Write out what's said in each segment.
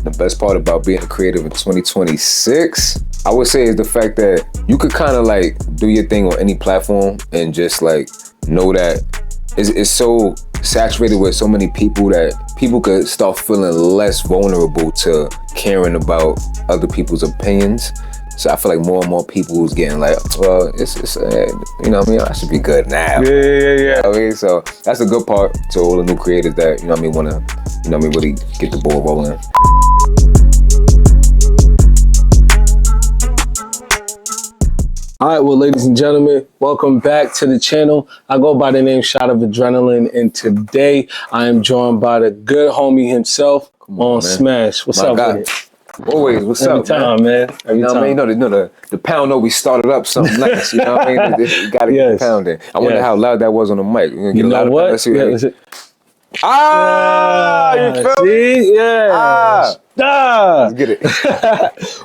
The best part about being a creative in 2026, I would say, is the fact that you could kind of like do your thing on any platform and just like know that it's so saturated with so many people that people could start feeling less vulnerable to caring about other people's opinions. So I feel like more and more people is getting like, well, it's you know what I mean? I should be good now. Yeah. You know what I mean? So that's a good part to all the new creators that, you know what I mean, want to, you know what I mean, really get the ball rolling. All right, well, ladies and gentlemen, welcome back to the channel. I go by the name ShotofADRENALIN, and today I am joined by the good homie himself, OnSmash. What's up with it? Always, what's Every up, time, man? Every you know time. what I mean? You know, the pound note, we started up something nice, you know what I mean? You gotta get the pounding. I wonder how loud that was on the mic. You know what? Let's see. You feel see? Yeah. Let's get it.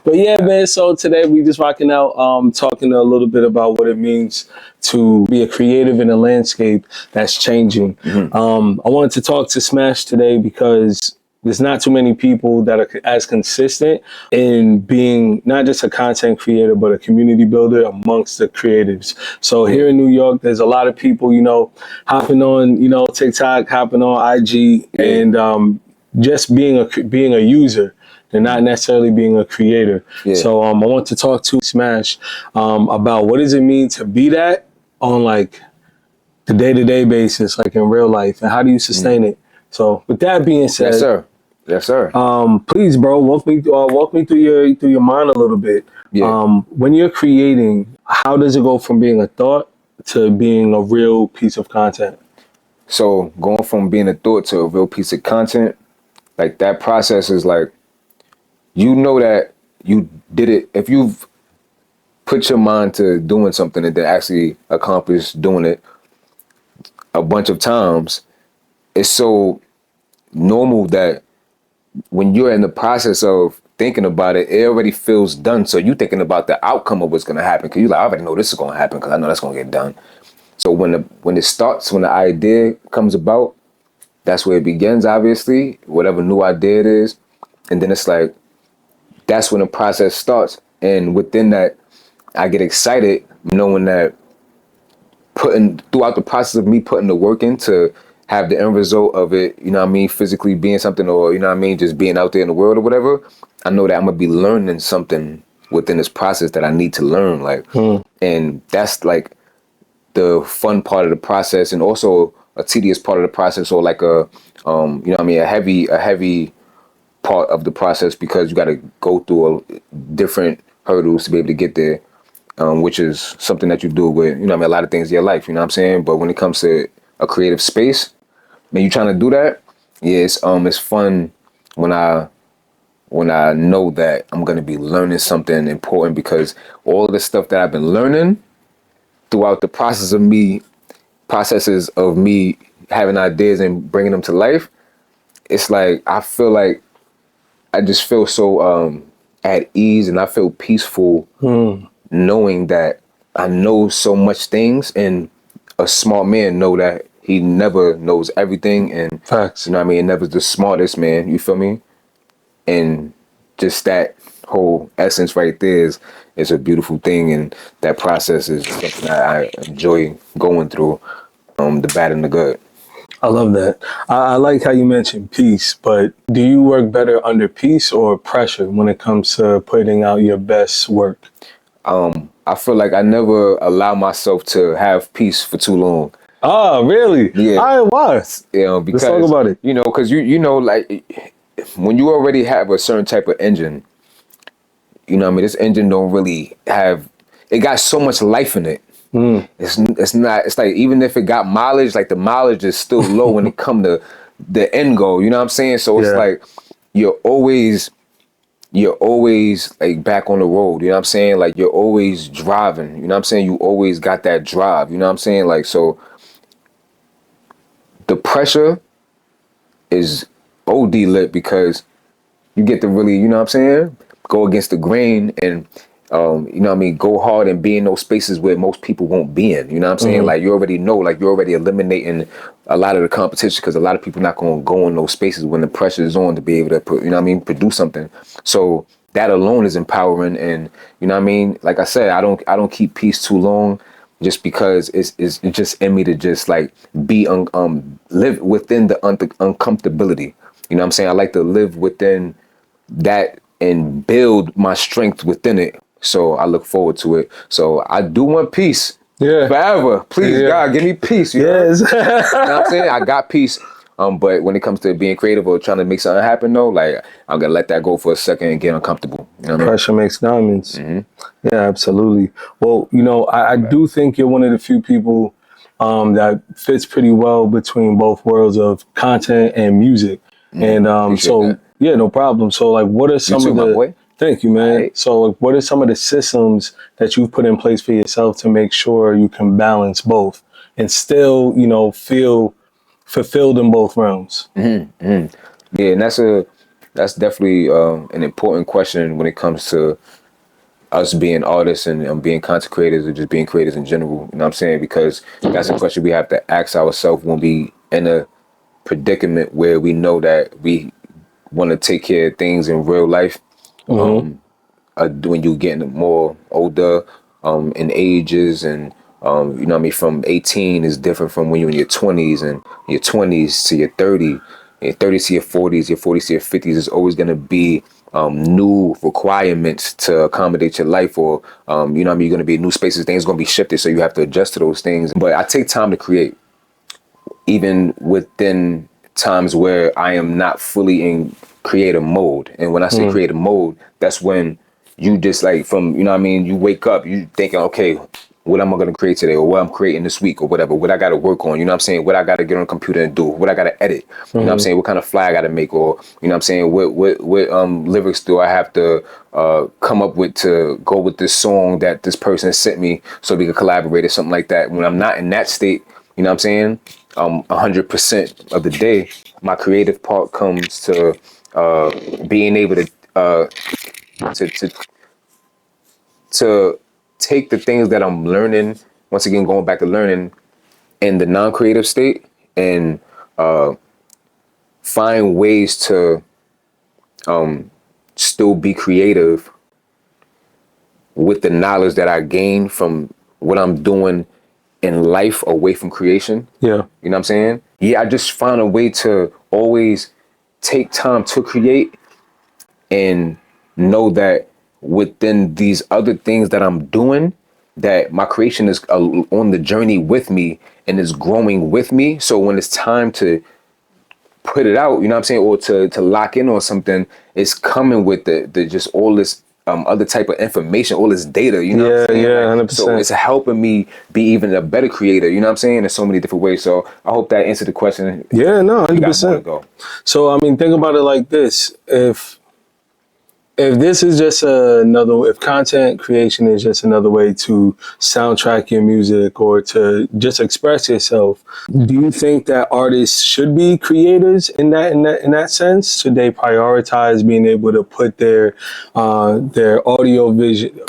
But yeah, man, so today we just rocking out, talking a little bit about what it means to be a creative in a landscape that's changing. I wanted to talk to Smash today because there's not too many people that are as consistent in being not just a content creator, but a community builder amongst the creatives. So here in New York, there's a lot of people, you know, hopping on, you know, TikTok, hopping on IG, and just being a user. They're not necessarily being a creator. So I want to talk to Smash about what does it mean to be that on like the day-to-day basis, like in real life, and how do you sustain it? So with that being said, Yes, sir. Please, bro, walk me through your mind a little bit. When you're creating, how does it go from being a thought to being a real piece of content? So going from being a thought to a real piece of content, like that process is like, you know that you did it. If you've put your mind to doing something and then actually accomplish doing it a bunch of times, it's so normal that when you're in the process of thinking about it, it already feels done. So you're thinking about the outcome of what's going to happen because you're like, I already know this is going to happen because I know that's going to get done. So when the idea comes about, that's where it begins, obviously, whatever new idea it is. And then it's like, that's when the process starts. And within that, I get excited knowing that throughout the process of me putting the work in to have the end result of it, you know what I mean, physically being something, or, you know what I mean, just being out there in the world or whatever, I know that I'm going to be learning something within this process that I need to learn. Like, and that's like the fun part of the process, and also a tedious part of the process, or like you know what I mean, a heavy part of the process, because you got to go through different hurdles to be able to get there, which is something that you do with, you know what I mean, a lot of things in your life, you know what I'm saying? But when it comes to a creative space, man, you trying to do that, it's fun when I know that I'm going to be learning something important, because all of the stuff that I've been learning throughout the processes of me having ideas and bringing them to life, it's like I feel like I just feel so at ease, and I feel peaceful knowing that I know so much things, and a smart man know that he never knows everything, and Facts. You know what I mean, never the smartest man, you feel me? And just that whole essence right there is a beautiful thing, and that process is something that I enjoy going through, the bad and the good. I love that. I like how you mentioned peace, but do you work better under peace or pressure when it comes to putting out your best work? I feel like I never allow myself to have peace for too long. Oh, really? Yeah. All right, why? You know, because, let's talk about it. You know, because you know, like when you already have a certain type of engine, you know what I mean, this engine don't really have, it got so much life in it. It's like, even if it got mileage, like the mileage is still low when it come to the end goal, you know what I'm saying? So it's like you're always like back on the road, you know what I'm saying? Like you're always driving, you know what I'm saying? You always got that drive, you know what I'm saying? Like, so the pressure is OD lit, because you get to really, you know what I'm saying, go against the grain and you know what I mean, go hard and be in those spaces where most people won't be in. You know what I'm saying? Like you already know, like you're already eliminating a lot of the competition because a lot of people not going to go in those spaces when the pressure is on to be able to put, you know what I mean, produce something. So that alone is empowering. And you know what I mean? Like I said, I don't keep peace too long just because it's just in me to just like be live within the uncomfortability. You know what I'm saying? I like to live within that and build my strength within it. So I look forward to it. So I do want peace. Yeah. Forever. Please, Yeah. God, give me peace. Yes. You know what I'm saying? I got peace. But when it comes to being creative or trying to make something happen though, like I'm gonna let that go for a second and get uncomfortable. You know what I mean? Pressure makes diamonds. Yeah, absolutely. Well, you know, I do think you're one of the few people that fits pretty well between both worlds of content and music. And Appreciate that. yeah, no problem. So like, what are some too, of my the boy. Thank you, man. Right. So like, what are some of the systems that you've put in place for yourself to make sure you can balance both and still, you know, feel fulfilled in both realms? Yeah, and that's definitely an important question when it comes to us being artists and being content creators or just being creators in general. You know what I'm saying? Because that's a question we have to ask ourselves when we in a predicament where we know that we want to take care of things in real life. When you getting more older, in ages and you know what I mean, from 18 is different from when you're in your 20s, and your 20s to your 30, your 30s to your 40s, your 40s to your 50s is always going to be new requirements to accommodate your life, or you know what I mean, you're going to be in new spaces, things going to be shifted, so you have to adjust to those things. But I take time to create, even within times where I am not fully in creative mode. And when I say creative mode, that's when you just like from, you know what I mean, you wake up, you thinking, okay, what am I going to create today, or what I'm creating this week, or whatever, what I got to work on, you know what I'm saying, what I got to get on the computer and do, what I got to edit, you know what I'm saying, what kind of fly I got to make, or, you know what I'm saying, what lyrics do I have to come up with to go with this song that this person sent me so we can collaborate or something like that. When I'm not in that state, you know what I'm saying, 100% of the day, my creative part comes to being able to to take the things that I'm learning, once again going back to learning in the non-creative state, and find ways to still be creative with the knowledge that I gain from what I'm doing in life away from creation. Yeah. You know what I'm saying? Yeah, I just found a way to always take time to create and know that within these other things that I'm doing, that my creation is on the journey with me and is growing with me. So when it's time to put it out, you know what I'm saying, or to lock in on something, it's coming with the just all this other type of information, all this data, you know what I'm saying? Yeah, Like, 100%. so it's helping me be even a better creator, you know what I'm saying, in so many different ways. So I hope that answered the question. Yeah, no, We got more to 100%. go. So I mean, think about it like this: if this is just if content creation is just another way to soundtrack your music or to just express yourself, do you think that artists should be creators in that sense? Should they prioritize being able to put their audio vision,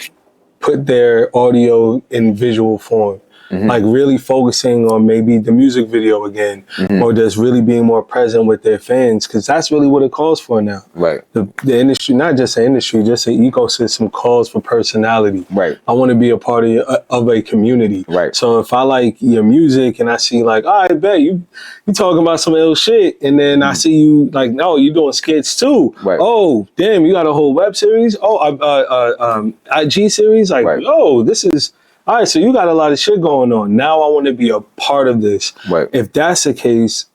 put their audio in visual form? Like really focusing on maybe the music video again, or just really being more present with their fans, because that's really what it calls for now. Right. The industry, not just the industry, just the ecosystem calls for personality. Right. I want to be a part of a community. Right. So if I like your music and I see like, oh, I bet you talking about some ill shit, and then I see you like, no, you doing skits too. Right. Oh, damn, you got a whole web series. Oh, IG series. Like, Right. oh, this is. All right, so you got a lot of shit going on. Now I want to be a part of this. Right. If that's the case,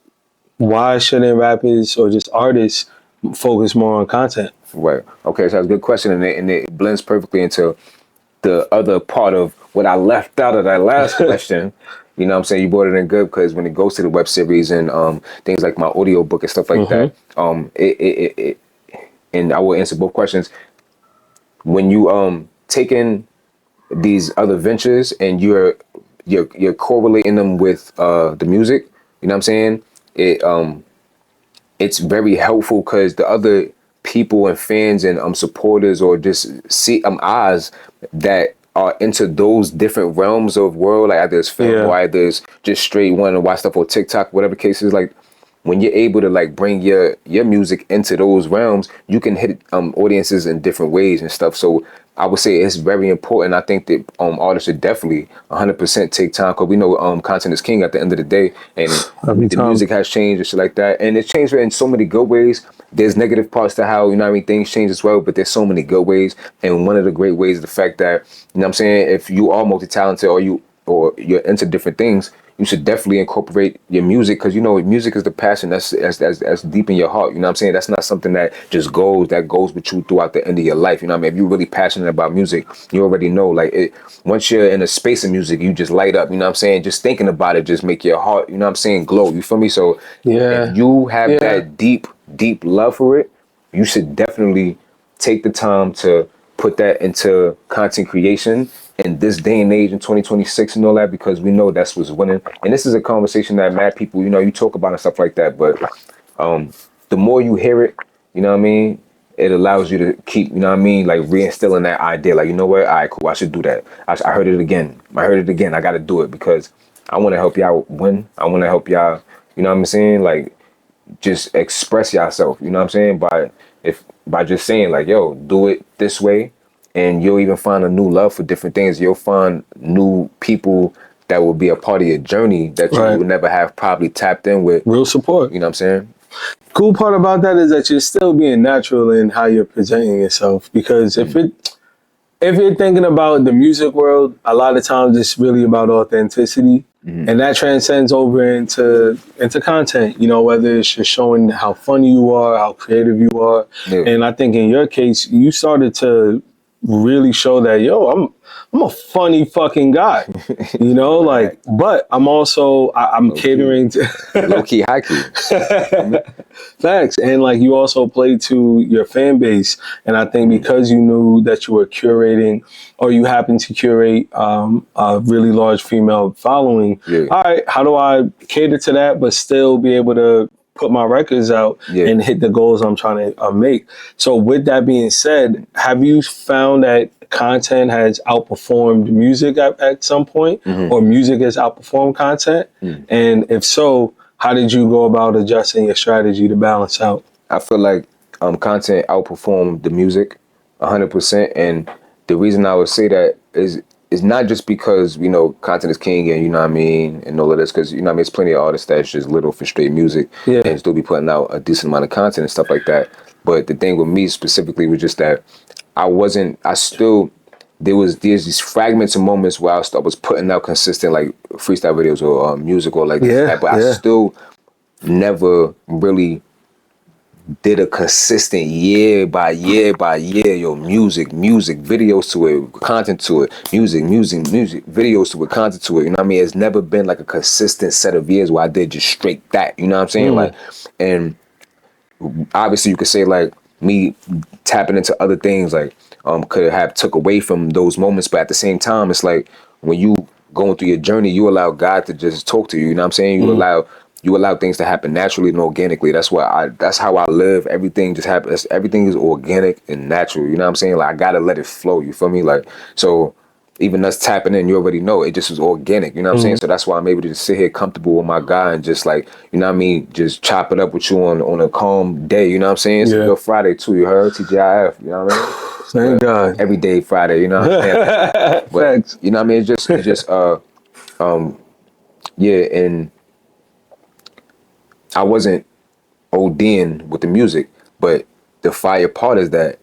why shouldn't rappers or just artists focus more on content? Right. Okay, so that's a good question, and it blends perfectly into the other part of what I left out of that last question. You know what I'm saying? You brought it in good, because when it goes to the web series and things like my audio book and stuff like that, it and I will answer both questions. When you take in these other ventures and you're correlating them with the music, you know what I'm saying? It's very helpful, because the other people and fans and supporters or just see eyes that are into those different realms of world, like either it's film or either it's just straight wanting to watch stuff on TikTok, whatever case is, like when you're able to like bring your music into those realms, you can hit audiences in different ways and stuff. So I would say it's very important. I think that artists should definitely 100% take time, because we know content is king at the end of the day, and the music has changed and shit like that, and it's changed in so many good ways. There's negative parts to how, you know what I mean, things change as well, but there's so many good ways, and one of the great ways is the fact that, you know what I'm saying, if you are multi-talented or you're into different things, you should definitely incorporate your music, because you know music is the passion that's deep in your heart. You know what I'm saying? That's not something that just goes with you throughout the end of your life. You know what I mean? If you're really passionate about music, you already know, like, once you're in a space of music, you just light up. You know what I'm saying? Just thinking about it just make your heart, you know what I'm saying, glow. You feel me? So if you have that deep love for it, you should definitely take the time to put that into content creation in this day and age in 2026 and all that, because we know that's what's winning. And this is a conversation that mad people, you know, you talk about and stuff like that, but the more you hear it, you know what I mean, it allows you to keep, you know what I mean, like reinstilling that idea, like, you know what, all right, cool, I should do that. I heard it again. I got to do it, because I want to help y'all win. I want to help y'all, you know what I'm saying, like, just express yourself, you know what I'm saying, by just saying like, yo, do it this way, and you'll even find a new love for different things. You'll find new people that will be a part of your journey that you would never have probably tapped in with. Real support. You know what I'm saying? Cool part about that is that you're still being natural in how you're presenting yourself, because if you're thinking about the music world, a lot of times it's really about authenticity. And that transcends over into content, you know, whether it's just showing how funny you are, how creative you are. And I think in your case, you started to really show that, yo, I'm a funny fucking guy, you know, like, but I'm also, I'm catering to low key, high key. Facts. And like, you also play to your fan base. And I think because you knew that you were curating, or you happen to curate a really large female following, all right, how do I cater to that, but still be able to put my records out and hit the goals I'm trying to make? So with that being said, have you found that content has outperformed music at some point, or music has outperformed content? And if so, how did you go about adjusting your strategy to balance out? I feel like content outperformed the music 100%. And the reason I would say that is not just because, you know, content is king and, you know what I mean, and all of this, because, you know what I mean, there's plenty of artists that's just little for straight music and still be putting out a decent amount of content and stuff like that. But the thing with me specifically was just that there's these fragments of moments where I was putting out consistent like freestyle videos or music or like that, but I still never really did a consistent year by year music videos to it, content to it, music videos to it, content to it. You know what I mean? It's never been like a consistent set of years where I did just straight that. You know what I'm saying? Like, and obviously you could say like me tapping into other things like could have took away from those moments, but at the same time, it's like when you going through your journey, you allow God to just talk to you. You know what I'm saying? You allow things to happen naturally and organically. That's how I live. Everything just happens. Everything is organic and natural. You know what I'm saying? Like, I gotta let it flow. You feel me? Like, so even us tapping in, you already know it just was organic. You know what I'm saying? So that's why I'm able to just sit here comfortable with my guy and just like, you know what I mean? Just chop it up with you on a calm day. You know what I'm saying? It's a good Friday too. You heard? TGIF. You know what I mean? Thank God. Every day Friday. You know what I'm saying? But, you know what I mean? It's just and I wasn't ODing with the music, but the fire part is that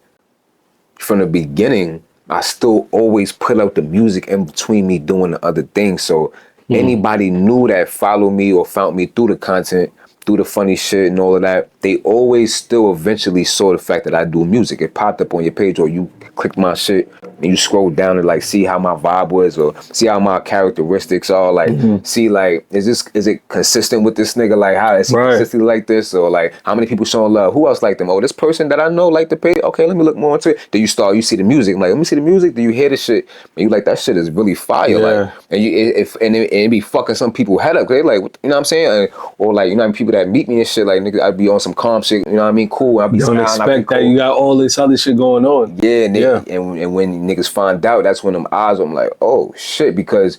from the beginning, I still always put out the music in between me doing the other things. So anybody knew that followed me or found me through the content, through the funny shit and all of that, they always still eventually saw the fact that I do music. It popped up on your page, or you click my shit and you scroll down and like see how my vibe was, or see how my characteristics are, like see like is it consistent with this nigga, like how is he consistently like this, or like how many people showing love, who else like them, oh this person that I know like the page, okay let me look more into it. Then you see the music, I'm like let me see the music, do you hear the shit and you like that shit is really fire, like and it be fucking some people head up, they like, you know what I'm saying, or like, you know, people that meet me and shit, like nigga I'd be on some some calm shit, you know what I mean? Cool. I'll be Don't smiling, I'll be expect that cool. you got all this other shit going on. Yeah, and when niggas find out, that's when them eyes, I'm like, oh shit, because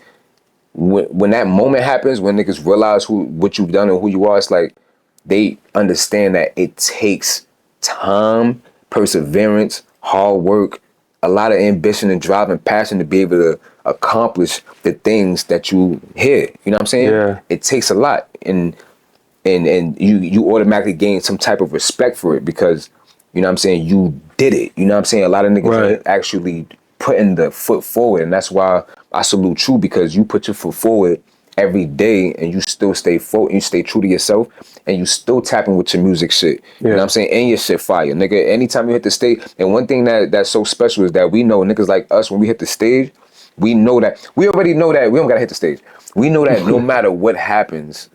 when that moment happens, when niggas realize what you've done and who you are, it's like they understand that it takes time, perseverance, hard work, a lot of ambition and drive and passion to be able to accomplish the things that you hear. You know what I'm saying? Yeah. It takes a lot, and you automatically gain some type of respect for it because, you know what I'm saying, you did it. You know what I'm saying? A lot of niggas ain't actually putting the foot forward, and that's why I salute you, because you put your foot forward every day and you still stay focused, you stay true to yourself, and you still tapping with your music shit. You know what I'm saying? And your shit fire. Nigga, anytime you hit the stage, and one thing that's so special is that we know niggas like us, when we hit the stage, we know that, we already know that we don't gotta hit the stage. We know that no matter what happens,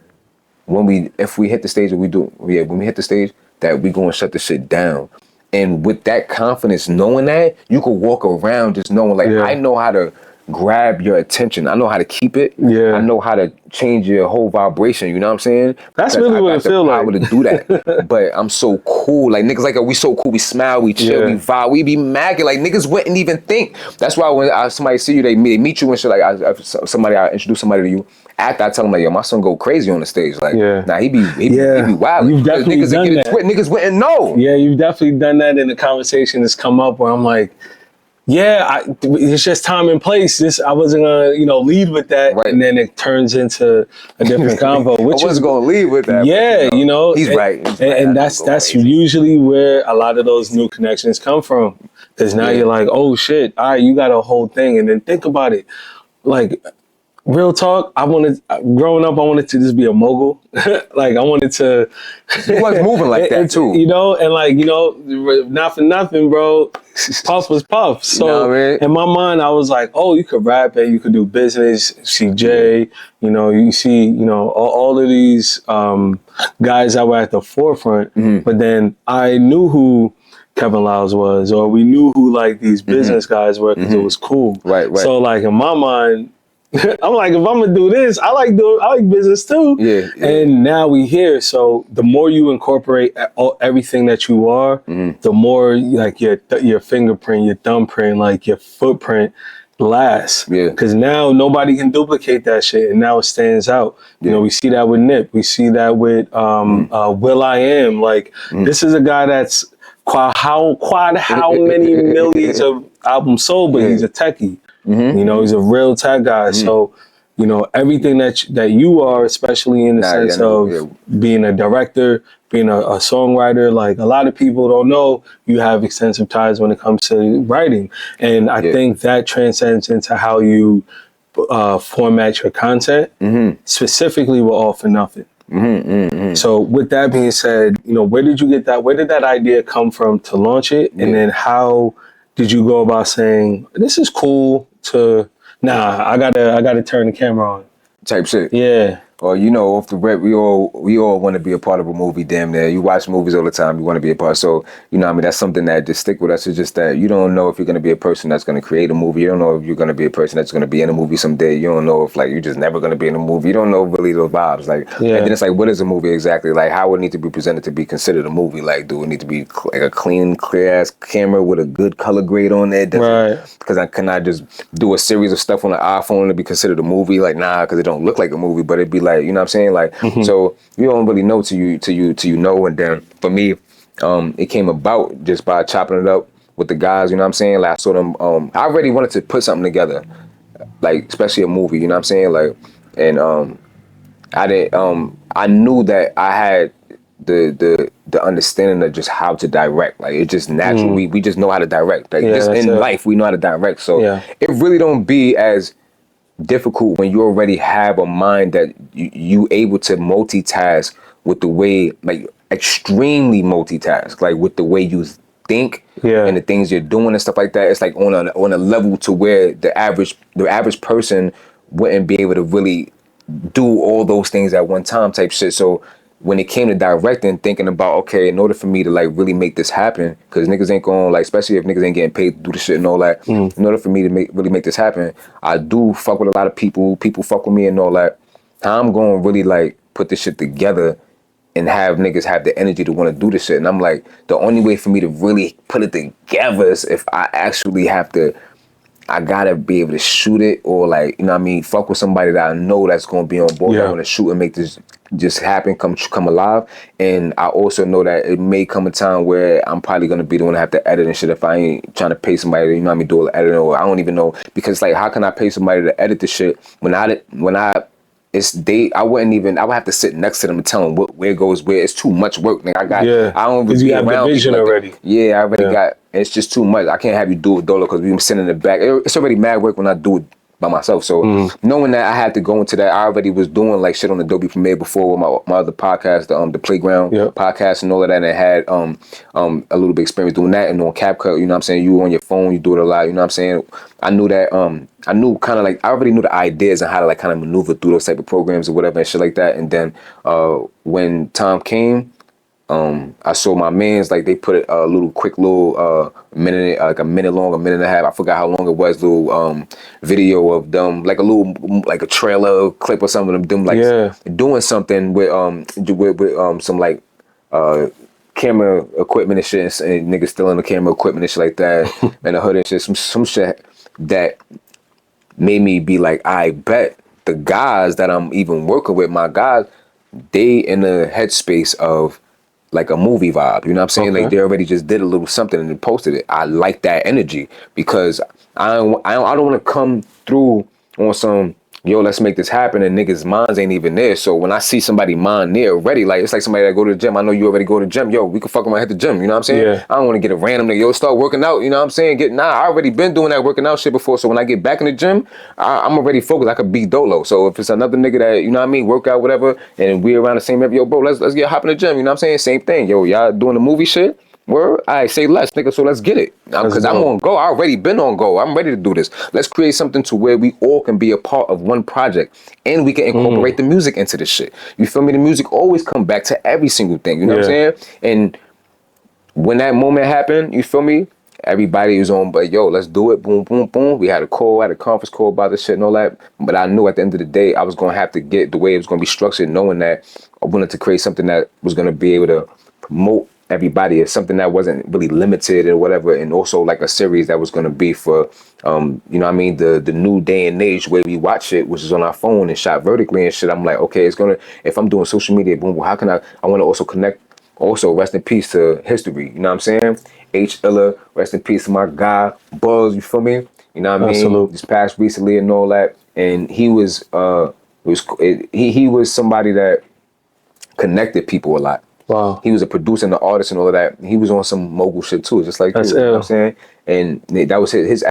if we hit the stage, when we hit the stage, that we gonna shut the shit down. And with that confidence, knowing that, you could walk around just knowing, like, I know how to grab your attention. I know how to keep it. Yeah. I know how to change your whole vibration. You know what I'm saying? That's really what it feel like. I got the power to do that. But I'm so cool. Like, niggas like, we so cool. We smile, we chill, we vibe, we be mad. Like, niggas wouldn't even think. That's why when somebody see you, they meet you and shit. Like, I introduce somebody to you. After I tell them, like, yo, my son go crazy on the stage. Like, nah, he be wild. You've definitely niggas done that. Niggas wouldn't know. Yeah, you've definitely done that, in the conversation that's come up where I'm like, it's just time and place. I wasn't gonna, lead with that, and then it turns into a different convo. Which I wasn't gonna lead with that. Yeah, but, he's right. And that's usually where a lot of those new connections come from. Because now you're like, oh shit, all right, you got a whole thing, and then think about it, like. Real talk, growing up, I wanted to just be a mogul. Like, I wanted to... You was moving like that, too. Not for nothing, bro. Puff was Puff. So, you know what I mean? In my mind, I was like, oh, you could rap and you could do business, CJ, you see, all of these guys that were at the forefront. But then I knew who Kevin Lyles was, or we knew who, like, these business guys were, because it was cool. Right. So, like, in my mind... I'm like, if I'm gonna do this, I like business too. Yeah. And now we here. So the more you incorporate everything that you are, the more like your fingerprint, your thumbprint, like your footprint lasts. Yeah. Because now nobody can duplicate that shit, and now it stands out. We see that with Nip. We see that with Will I Am. Like, this is a guy that's how many millions of albums sold, but he's a techie. He's a real tech guy. So, everything that you are, especially in the sense of being a director, being a songwriter, like, a lot of people don't know you have extensive ties when it comes to writing. And I think that transcends into how you format your content, specifically with All for Nothing. So with that being said, where did you get that? Where did that idea come from to launch it? And then how did you go about saying, this is cool, to, I gotta turn the camera on type shit? Yeah. Or, off the rip, we all want to be a part of a movie, damn near. You watch movies all the time, you want to be a part. So, that's something that just stick with us. It's just that you don't know if you're going to be a person that's going to create a movie. You don't know if you're going to be a person that's going to be in a movie someday. You don't know if, like, you're just never going to be in a movie. You don't know really those vibes. Like, and then it's like, what is a movie exactly? Like, how would it need to be presented to be considered a movie? Like, do it need to be like a clean, clear-ass camera with a good color grade on there? Right. Because I cannot just do a series of stuff on an iPhone to be considered a movie. Like, nah, because it don't look like a movie, but it'd be like, you know what I'm saying? Like, so you don't really know till you know. And then for me, it came about just by chopping it up with the guys, you know what I'm saying? Like, I saw them, I already wanted to put something together, like, especially a movie, you know what I'm saying? Like, and I knew that I had the understanding of just how to direct. Like, it's just natural. We just know how to direct. Like, just in life, we know how to direct. So it really don't be as difficult when you already have a mind that you able to multitask with the way, like, extremely multitask, like, with the way you think and the things you're doing and stuff like that. It's like on a level to where the average person wouldn't be able to really do all those things at one time type shit. So when it came to directing, thinking about, okay, in order for me to, like, really make this happen, because niggas ain't going, like, especially if niggas ain't getting paid to do the shit and all that, in order for me to really make this happen, I do fuck with a lot of people fuck with me and all that. How I'm going to really, like, put this shit together and have niggas have the energy to want to do this shit. And I'm like, the only way for me to really put it together is if I actually have to, I gotta be able to shoot it, or like, you know what I mean, fuck with somebody that I know that's gonna be on board. I want to shoot and make this just happen, come alive. And I also know that it may come a time where I'm probably gonna be the one to have to edit and shit if I ain't trying to pay somebody to, you know what I mean, do an editing, or I don't even know, because like, how can I pay somebody to edit the shit when I I would have to sit next to them and tell them where goes where. It's too much work, nigga. I don't because be you have around the vision people like already. I already got. It's just too much. I can't have you do it dolo because we been sitting in the back. It's already mad work when I do it by myself. So knowing that I had to go into that, I already was doing like shit on Adobe Premiere before with my other podcast, the Playground podcast and all of that, and I had a little bit experience doing that, and on CapCut, you know what I'm saying, you on your phone, you do it a lot, you know what I'm saying. I knew that I knew kind of like, I already knew the ideas and how to like kind of maneuver through those type of programs or whatever and shit like that. And then when time came, I saw my mans, like they put a little quick little minute, like a minute long, a minute and a half, I forgot how long it was, little video of them, like a little, like a trailer clip or something of them like doing something with some like camera equipment and shit, and niggas stealing the camera equipment and shit like that, and the hood and shit, some shit that made me be like, I bet the guys that I'm even working with, my guys, they in the headspace of like a movie vibe, you know what I'm saying? Like they already just did a little something and then posted it. I like that energy because I don't want to come through on some, yo, let's make this happen, and niggas' minds ain't even there. So when I see somebody mind there already, like it's like somebody that go to the gym. I know you already go to the gym. Yo, we can fuck around, hit the gym. You know what I'm saying? Yeah. I don't want to get a random nigga. Yo, start working out. You know what I'm saying? I already been doing that working out shit before. So when I get back in the gym, I'm already focused. I could be dolo. So if it's another nigga that, you know what I mean, work out, whatever, and we around the same area, yo, bro, let's get hop in the gym. You know what I'm saying? Same thing. Yo, y'all doing the movie shit? Word, I say less, nigga, so let's get it. Because I'm on go. I already been on go. I'm ready to do this. Let's create something to where we all can be a part of one project, and we can incorporate the music into this shit. You feel me? The music always come back to every single thing. You know what I'm saying? And when that moment happened, you feel me? Everybody was on, but yo, let's do it. Boom, boom, boom. We had a conference call about this shit and all that. But I knew at the end of the day, I was going to have to get the way it was going to be structured, knowing that I wanted to create something that was going to be able to promote everybody. It's something that wasn't really limited or whatever. And also like a series that was going to be for, you know what I mean? The new day and age where we watch it, which is on our phone and shot vertically and shit. I'm like, okay, it's going to, if I'm doing social media, boom, how can I want to also connect. Also, rest in peace to history. You know what I'm saying? H. Illa, rest in peace to my guy, Buzz, you feel me? You know what I mean? Just passed recently and all that. And he was he was somebody that connected people a lot. Wow. He was a producer and an artist and all of that. He was on some mogul shit too, just like you. You know what I'm saying? And that was his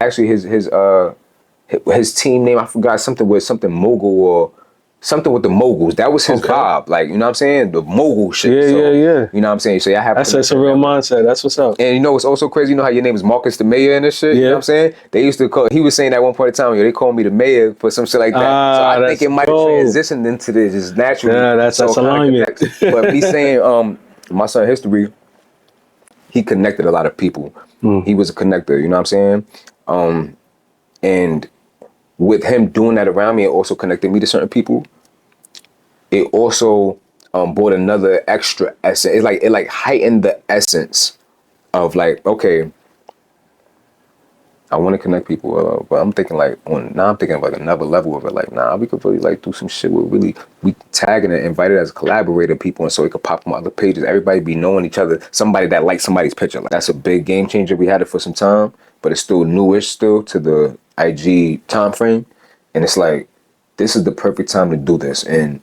team name, I forgot, something with something mogul or something with the moguls. That was his vibe. Like, you know what I'm saying? The mogul shit. Yeah. You know what I'm saying? So I have that's a real mindset. That's what's up. And you know what's also crazy? You know how your name is Marcus the Mayor and this shit? You know what I'm saying? They used to call, he was saying at one point in time, yo, they call me the mayor for some shit like that. So I think it might have transitioned into this just naturally. Yeah, that's alignment. But me saying, my son History, he connected a lot of people. He was a connector, you know what I'm saying? And with him doing that around me, it also connected me to certain people. It also brought another extra essence. It like heightened the essence of like, okay, I want to connect people, but I'm thinking like I'm thinking of like another level of it. Like, we could really like do some shit where we tagging it, invited as collaborator people, and so it could pop on other pages. Everybody be knowing each other. Somebody that likes somebody's picture. Like, that's a big game changer. We had it for some time, but it's still newish still to the IG time frame, and it's like, this is the perfect time to do this. And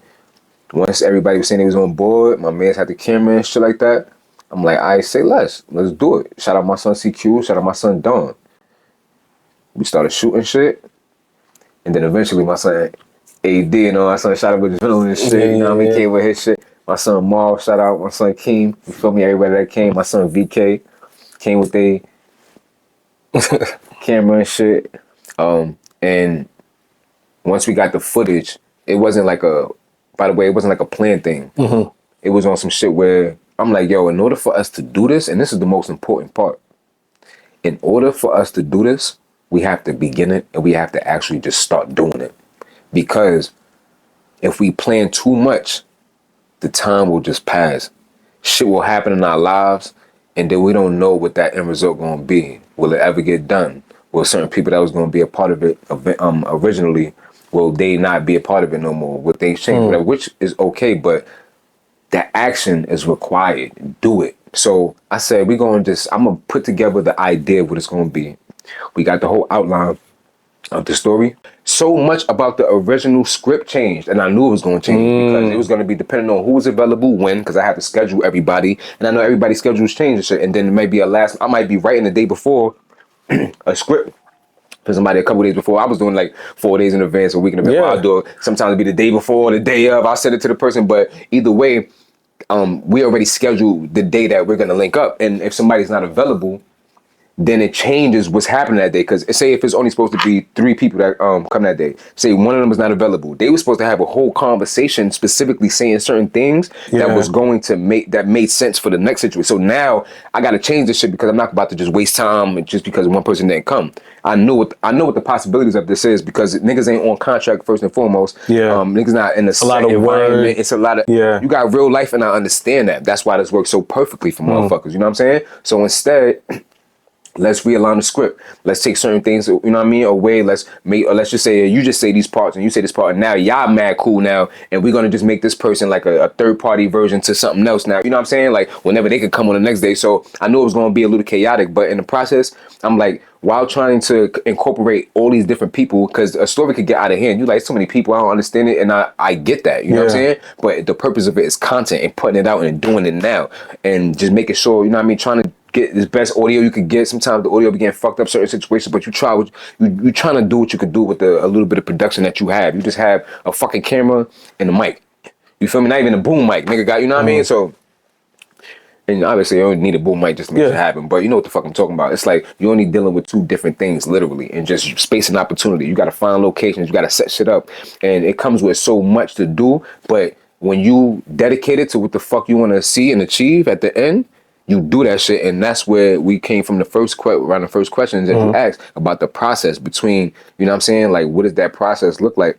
once everybody was saying they was on board, my mans had the camera and shit like that. I'm like, I say less. Let's do it. Shout out my son CQ. Shout out my son Don. We started shooting shit, and then eventually my son AD, you know, my son shot up with his villain and shit. You know what I mean? Came with his shit. My son Marv, shout out. My son Keem. You feel me? Everybody that came. My son VK came with their camera and shit. And once we got the footage, it wasn't like a planned thing. It was on some shit where I'm like, yo, in order for us to do this, and this is the most important part, in order for us to do this, we have to begin it and we have to actually just start doing it. Because if we plan too much, the time will just pass. Shit will happen in our lives, and then we don't know what that end result gonna be. Will it ever get done? Will certain people that was gonna be a part of it originally, will they not be a part of it no more? Will things change? Whatever, which is okay, but that action is required. Do it. So I said, I'm gonna put together the idea of what it's gonna be. We got the whole outline of the story. So much about the original script changed, and I knew it was going to change because it was going to be depending on who was available when, because I have to schedule everybody, and I know everybody's schedules change and shit. And then maybe I might be writing the day before a script for somebody a couple days before. I was doing like 4 days in advance, a week in advance. Yeah. I'll do it. Sometimes it'll be the day before, the day of. I'll send it to the person, but either way, we already scheduled the day that we're going to link up. And if somebody's not available, then it changes what's happening that day. Because say if it's only supposed to be 3 people that come that day, say one of them is not available, they were supposed to have a whole conversation specifically saying certain things that was going to made sense for the next situation. So now I got to change this shit because I'm not about to just waste time just because one person didn't come. I know what the possibilities of this is because niggas ain't on contract first and foremost. Niggas not in a lot of environment. It's a lot of you got real life, and I understand that. That's why this works so perfectly for motherfuckers. You know what I'm saying? So instead, let's realign the script. Let's take certain things, you know what I mean, away. Let's just say you just say these parts and you say this part, and now y'all mad cool now, and we're gonna just make this person like a third party version to something else now. You know what I'm saying? Like whenever they could come on the next day. So I knew it was gonna be a little chaotic, but in the process, I'm like, while trying to incorporate all these different people, because a story could get out of hand. You like so many people, I don't understand it, and I get that. You know what I'm saying? But the purpose of it is content and putting it out and doing it now, and just making sure, you know what I mean, trying to get the best audio you could get. Sometimes the audio be getting fucked up certain situations, but you trying to do what you could do with a little bit of production that you have. You just have a fucking camera and a mic. You feel me? Not even a boom mic, nigga. Got, you know what I mean? So, and obviously you don't need a boom mic just to make it happen, but you know what the fuck I'm talking about. It's like you're only dealing with 2 different things, literally, and just space and opportunity. You got to find locations, you got to set shit up, and it comes with so much to do. But when you dedicate it to what the fuck you want to see and achieve at the end, you do that shit. And that's where we came from around the first questions that you asked about the process between, you know what I'm saying? Like, what does that process look like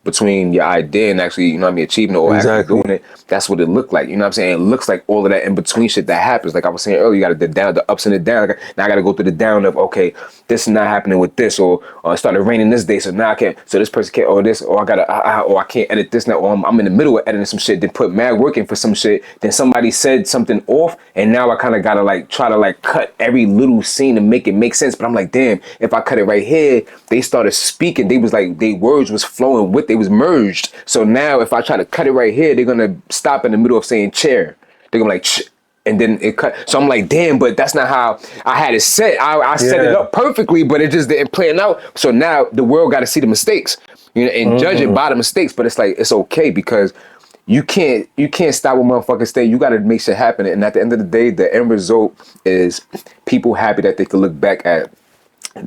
between your idea and actually, you know what I mean, achieving it or actually doing it? That's what it looked like. You know what I'm saying? It looks like all of that in between shit that happens. Like I was saying earlier, you got the ups and the downs. Like, now I got to go through the down of, okay, this is not happening with this, or it started raining this day, so now I can't, so this person can't, or this, or I can't edit this now, or I'm in the middle of editing some shit, then put mad work in for some shit, then somebody said something off, and now I kind of got to like try to like cut every little scene to make it make sense. But I'm like, damn, if I cut it right here, they started speaking, they was like, their words was flowing with, they was merged. So now if I try to cut it right here, they're gonna stop in the middle of saying chair. They're gonna be like, and then it cut. So I'm like, damn, but that's not how I had it set. I set it up perfectly, but it just didn't plan out. So now the world got to see the mistakes, you know, and judge it by the mistakes. But it's like, it's okay, because you can't stop what motherfuckers say. You got to make shit happen. And at the end of the day, the end result is people happy that they can look back at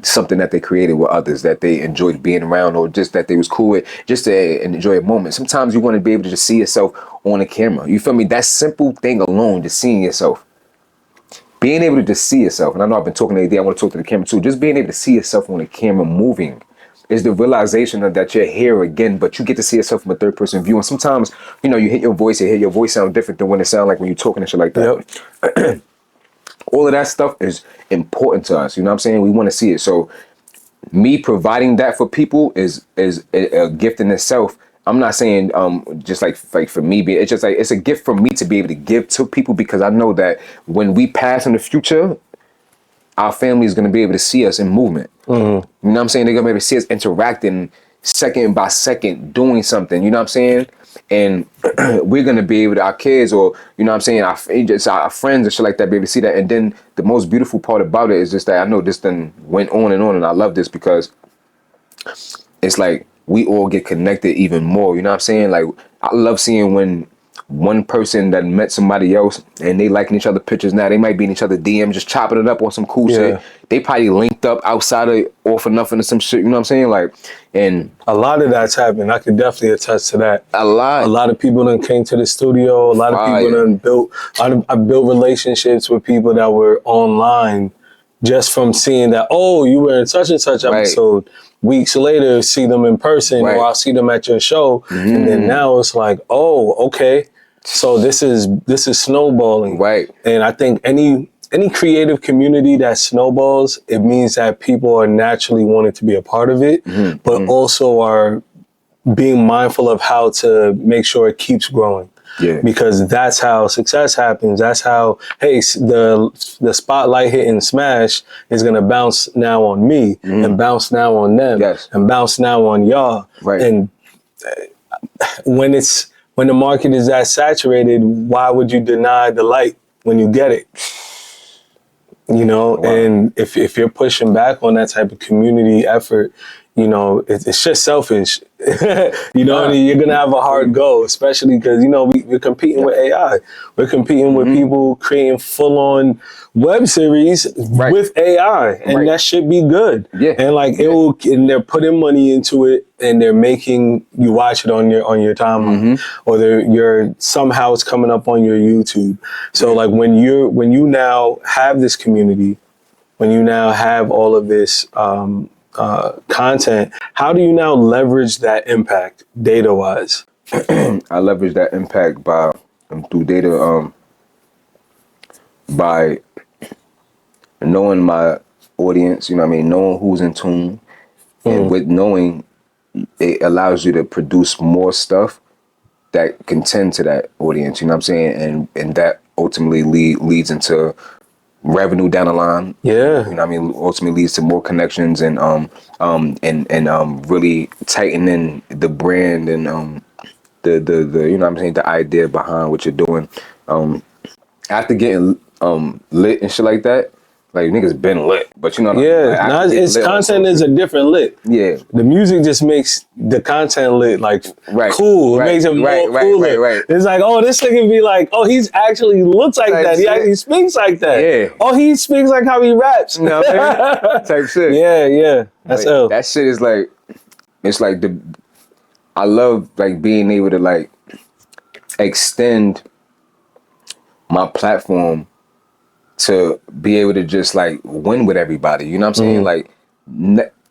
something that they created with others that they enjoyed being around, or just that they was cool with, just to enjoy a moment. Sometimes you want to be able to just see yourself on the camera. You feel me? That simple thing alone, just seeing yourself, being able to just see yourself. And I know I've been talking to AD, I want to talk to the camera too. Just being able to see yourself on the camera moving is the realization of that you're here again, but you get to see yourself from a third person view. And sometimes, you know, you hear your voice sound different than when it sounds like when you're talking and shit like that. All of that stuff is important to us. You know what I'm saying? We want to see it. So me providing that for people is a gift in itself. I'm not saying just like for me, it's just like it's a gift for me to be able to give to people, because I know that when we pass in the future, our family is going to be able to see us in movement. You know what I'm saying? They're going to be able to see us interacting second by second, doing something. You know what I'm saying? And we're going to be able to, our kids, or, you know what I'm saying, our friends and shit like that, be able to see that. And then the most beautiful part about it is just that I know this then went on, and I love this because it's like we all get connected even more. You know what I'm saying? Like, I love seeing when one person that met somebody else and they liking each other pictures now, they might be in each other DM just chopping it up on some cool shit. They probably linked up outside of All for Nothing or some shit, you know what I'm saying? Like, and a lot of that's happened. I can definitely attest to that. A lot of people done came to the studio. A lot of people done built. I've built relationships with people that were online just from seeing that, oh, you were in such and such episode. Weeks later, see them in person, or I'll see them at your show, and then now it's like, oh, okay, so this is snowballing, And I think any creative community that snowballs, it means that people are naturally wanting to be a part of it, but also are being mindful of how to make sure it keeps growing. Yeah. Because that's how success happens. That's how, hey, the spotlight hitting Smash is going to bounce now on me and bounce now on them and bounce now on y'all. Right. And when the market is that saturated, why would you deny the light when you get it? You know, and if you're pushing back on that type of community effort, you know, it's just selfish. You know, and you're gonna have a hard go, especially because, you know, we're competing with AI. We're competing with people creating full-on web series with AI, and that should be good. Yeah. And like and they're putting money into it, and they're making you watch it on your timeline, or you're somehow it's coming up on your YouTube. So like when you now have this community, when you now have all of this content, how do you now leverage that impact data-wise? I leverage that impact by through data, by knowing my audience, you know what I mean, knowing who's in tune, and with knowing, it allows you to produce more stuff that can tend to that audience, you know what I'm saying, and that ultimately leads into revenue down the line. Yeah. You know what I mean? Ultimately leads to more connections and really tightening the brand and the you know what I'm saying, the idea behind what you're doing. After getting lit and shit like that, like niggas been lit, but you know what I mean? It's content is a different lit. Yeah. The music just makes the content lit like cool. It makes it more cooler. Right. It's like, oh, this nigga be like, oh, he's actually looks like that. He actually speaks like that. Yeah. Oh, he speaks like how he raps. You know what I mean? Type shit. Yeah. That's like, ill. That shit is like, it's like I love like being able to like extend my platform to be able to just like win with everybody. You know what I'm saying? Like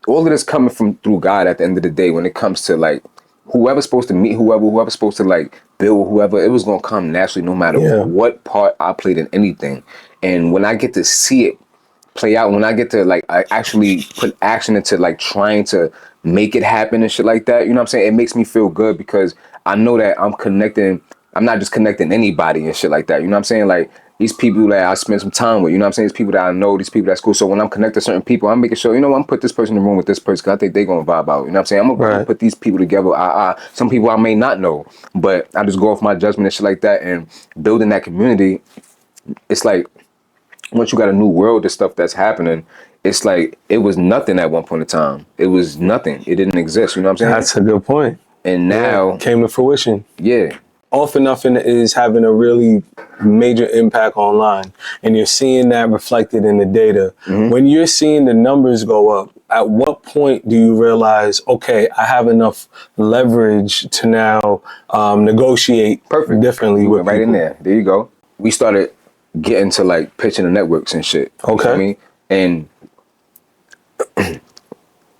all of this coming from through God at the end of the day, when it comes to like whoever's supposed to meet whoever's supposed to like build whoever, it was gonna come naturally no matter what part I played in anything. And when I get to see it play out, when I get to like I actually put action into like trying to make it happen and shit like that, you know what I'm saying? It makes me feel good because I know that I'm not just connecting anybody and shit like that. You know what I'm saying? Like these people that I spend some time with, you know what I'm saying? These people that I know, these people that's cool. So when I'm connected to certain people, I'm making sure, you know what, I'm put this person in the room with this person because I think they're going to vibe out. You know what I'm saying? I'm going to put these people together. Some people I may not know, but I just go off my judgment and shit like that, and building that community. It's like, once you got a new world of stuff that's happening, it's like, it was nothing at one point in time. It was nothing. It didn't exist. You know what I'm saying? That's a good point. And now came to fruition. Yeah. Often Nothing is having a really major impact online, and you're seeing that reflected in the data. When you're seeing the numbers go up, at what point do you realize, okay, I have enough leverage to now negotiate differently with right people? in there. There you go. We started getting to like pitching the networks and shit. Okay. You know what I mean? And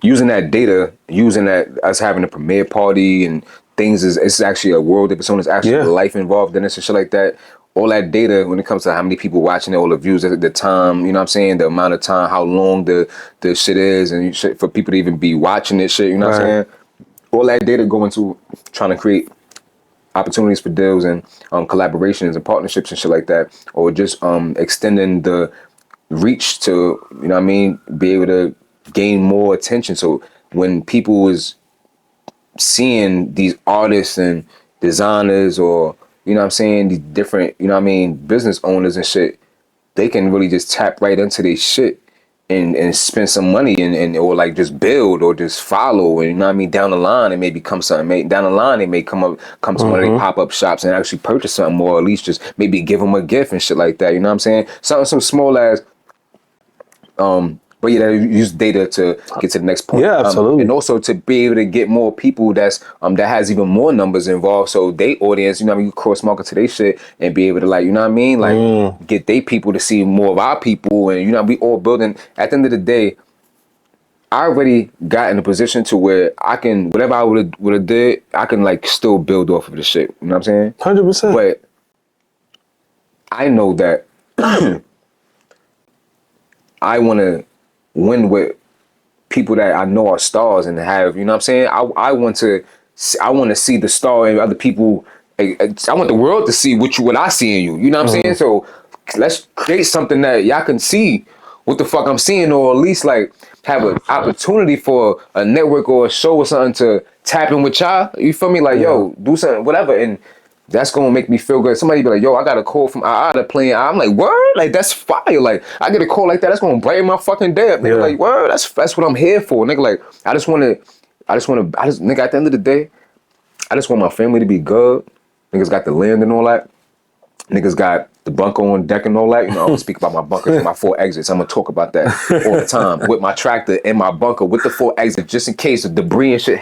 using that data, using that us having a premiere party and things it's actually a world of its own. There's actually life involved in this and shit like that. All that data when it comes to how many people watching it, all the views at the time, you know what I'm saying? The amount of time, how long the shit is, and shit for people to even be watching this shit, you know what I'm saying? All that data go into trying to create opportunities for deals and collaborations and partnerships and shit like that, or just extending the reach to, you know what I mean, be able to gain more attention. So when people is seeing these artists and designers, or you know what I'm saying, these different, you know what I mean, business owners and shit, they can really just tap right into their shit and spend some money and or like just build or just follow, and you know what I mean, down the line it may become something. Down the line they may come to one of their pop-up shops and actually purchase something, or at least just maybe give them a gift and shit like that. You know what I'm saying? Something so small as But yeah, they use data to get to the next point. Yeah, absolutely. And also to be able to get more people that's that has even more numbers involved. So they audience, you know what I mean, you cross market to their shit and be able to like, you know what I mean? Like get they people to see more of our people, and you know, we all building. At the end of the day, I already got in a position to where I can, whatever I would have did, I can like still build off of the shit. You know what I'm saying? 100%. But I know that I want to win with people that I know are stars and have, you know what I'm saying? I want to see the star in other people. I want the world to see what I see in you. You know what I'm saying? So let's create something that y'all can see what the fuck I'm seeing, or at least like have an opportunity for a network or a show or something to tap in with y'all. You feel me? Like, yo, do something, whatever. And that's gonna make me feel good. Somebody be like, yo, I got a call from Ada playing. I'm like, word? Like, that's fire. Like, I get a call like that, that's gonna brighten my fucking day up. Nigga, like, word, that's what I'm here for. Nigga, like, nigga, at the end of the day, I just want my family to be good. Niggas got the land and all that. Niggas got the bunker on deck and all that. You know, I'm gonna speak about my bunker and my 4 exits. I'm gonna talk about that all the time with my tractor and my bunker with the 4 exits, just in case the debris and shit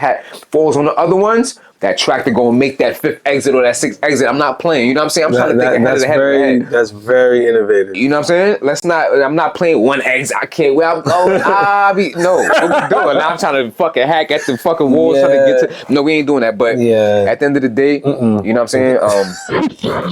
falls on the other ones. That tractor gonna make that 5th exit or that 6th exit. I'm not playing. You know what I'm saying? I'm trying to think ahead of the head. That's very innovative. You know what I'm saying? I'm not playing 1 exit. I can't. Where I'm going? No. What we doing? Now I'm trying to fucking hack at the fucking walls, trying to get to. No, we ain't doing that. But at the end of the day, you know what I'm saying?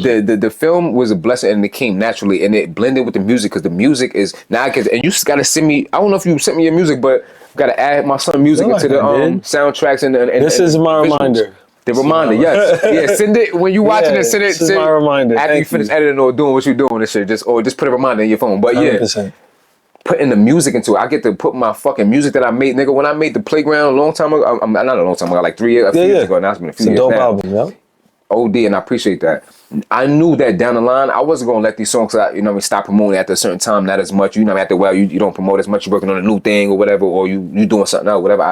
The film was a blessing, and it came naturally, and it blended with the music, because the music is now. And you just gotta send me. I don't know if you sent me your music, but gotta add my son music into the soundtracks and this is my visuals. Reminder. The reminder, yes. Yeah, send it when you watching it, send it. This is my reminder. After you finish editing or doing what you're doing and shit, just put a reminder in your phone. But 100%. Putting the music into it. I get to put my fucking music that I made, nigga. When I made the Playground a long time ago, not a long time ago, like 3 years, a few years ago. Now it's been a few years now. It's a dope album, yeah. OD, and I appreciate that. I knew that down the line, I wasn't gonna let these songs out, you know what I mean, stop promoting after a certain time, not as much. You know, after a while, you don't promote as much, you're working on a new thing or whatever, or you doing something else, whatever.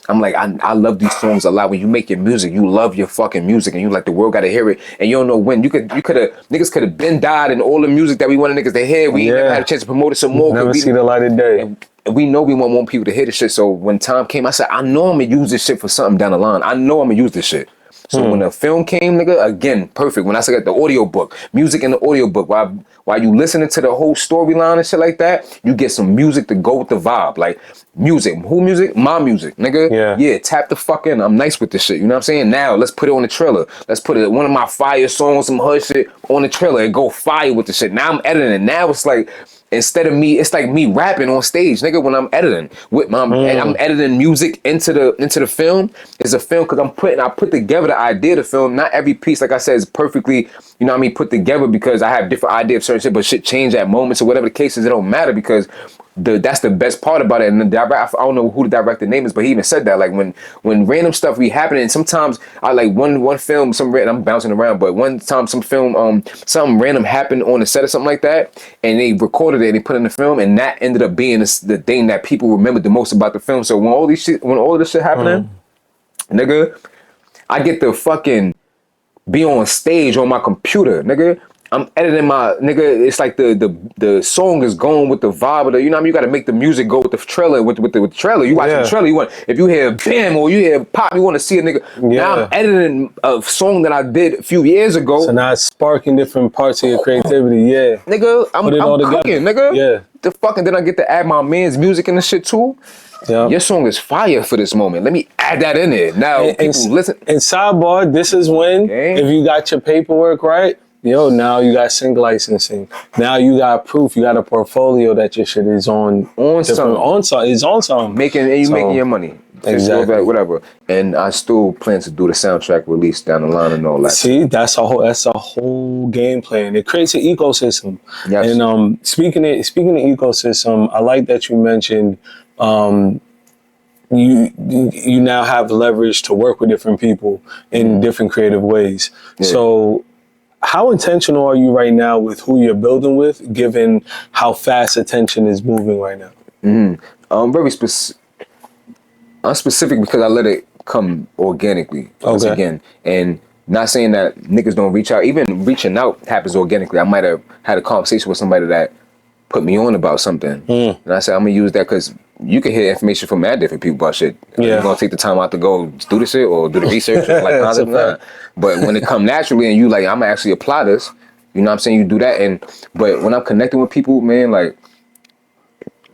I'm like, I love these songs a lot. When you make your music, you love your fucking music, and you like the world gotta hear it, and you don't know when. Niggas could have been died, and all the music that we wanted niggas to hear, we never had a chance to promote it some more. Never see the light of day. And we know we want more people to hear this shit, so when time came, I said, I know I'm gonna use this shit for something down the line. I know I'm gonna use this shit. So when the film came, nigga, again, perfect. When I said the audio book, music in the audio book, while you listening to the whole storyline and shit like that, you get some music to go with the vibe. Like music, who music? My music, nigga. Yeah, tap the fuck in. I'm nice with this shit. You know what I'm saying? Now let's put it on the trailer. Let's put it one of my fire songs, some hood shit on the trailer and go fire with the shit. Now I'm editing it. Now it's like, instead of me, it's like me rapping on stage, nigga. When I'm editing with my, and I'm editing music into the film. It's a film because I put together the idea of the film. Not every piece, like I said, is perfectly, you know what I mean, put together, because I have different ideas of certain shit, but shit change at moments or whatever the case is. It don't matter, because that's the best part about it. And the director, I don't know who the director name is, but he even said that, like when random stuff be happening, and sometimes I like one film, I'm bouncing around, but one time something random happened on the set or something like that, and they recorded it and they put it in the film, and that ended up being the thing that people remembered the most about the film. So when all of this shit happening, nigga, I get to fucking be on stage on my computer, nigga. I'm editing my, nigga, it's like the song is going with the vibe of the, you know what I mean? You gotta make the music go with the trailer, with the trailer. You watch the trailer, if you hear bam or you hear pop, you wanna see a nigga. Now I'm editing a song that I did a few years ago. So now it's sparking different parts of your creativity, Nigga, I'm cooking, nigga. Yeah. The fucking, then I get to add my man's music in the shit too. Yeah. Your song is fire for this moment. Let me add that in there. Now, people listen. And sidebar, this is when, if you got your paperwork right, now you got sync licensing. Now you got proof. You got a portfolio that your shit is on something. Making your money. Exactly. Whatever. And I still plan to do the soundtrack release down the line and all that. See, that's a whole game plan. It creates an ecosystem. Yes. And speaking of ecosystem, I like that you mentioned you now have leverage to work with different people in different creative ways. Yeah. So how intentional are you right now with who you're building with, given how fast attention is moving right now? Very specific. I'm specific because I let it come organically. Once again, and not saying that niggas don't reach out. Even reaching out happens organically. I might have had a conversation with somebody that put me on about something. And I said, I'm gonna use that because you can hear information from mad different people about shit. Yeah. You're gonna take the time out to go do the shit or do the research or like That's a concept. Nah. fact. But when it come naturally and you like, I'm gonna actually apply this, you know what I'm saying? You do that. But when I'm connecting with people, man, like,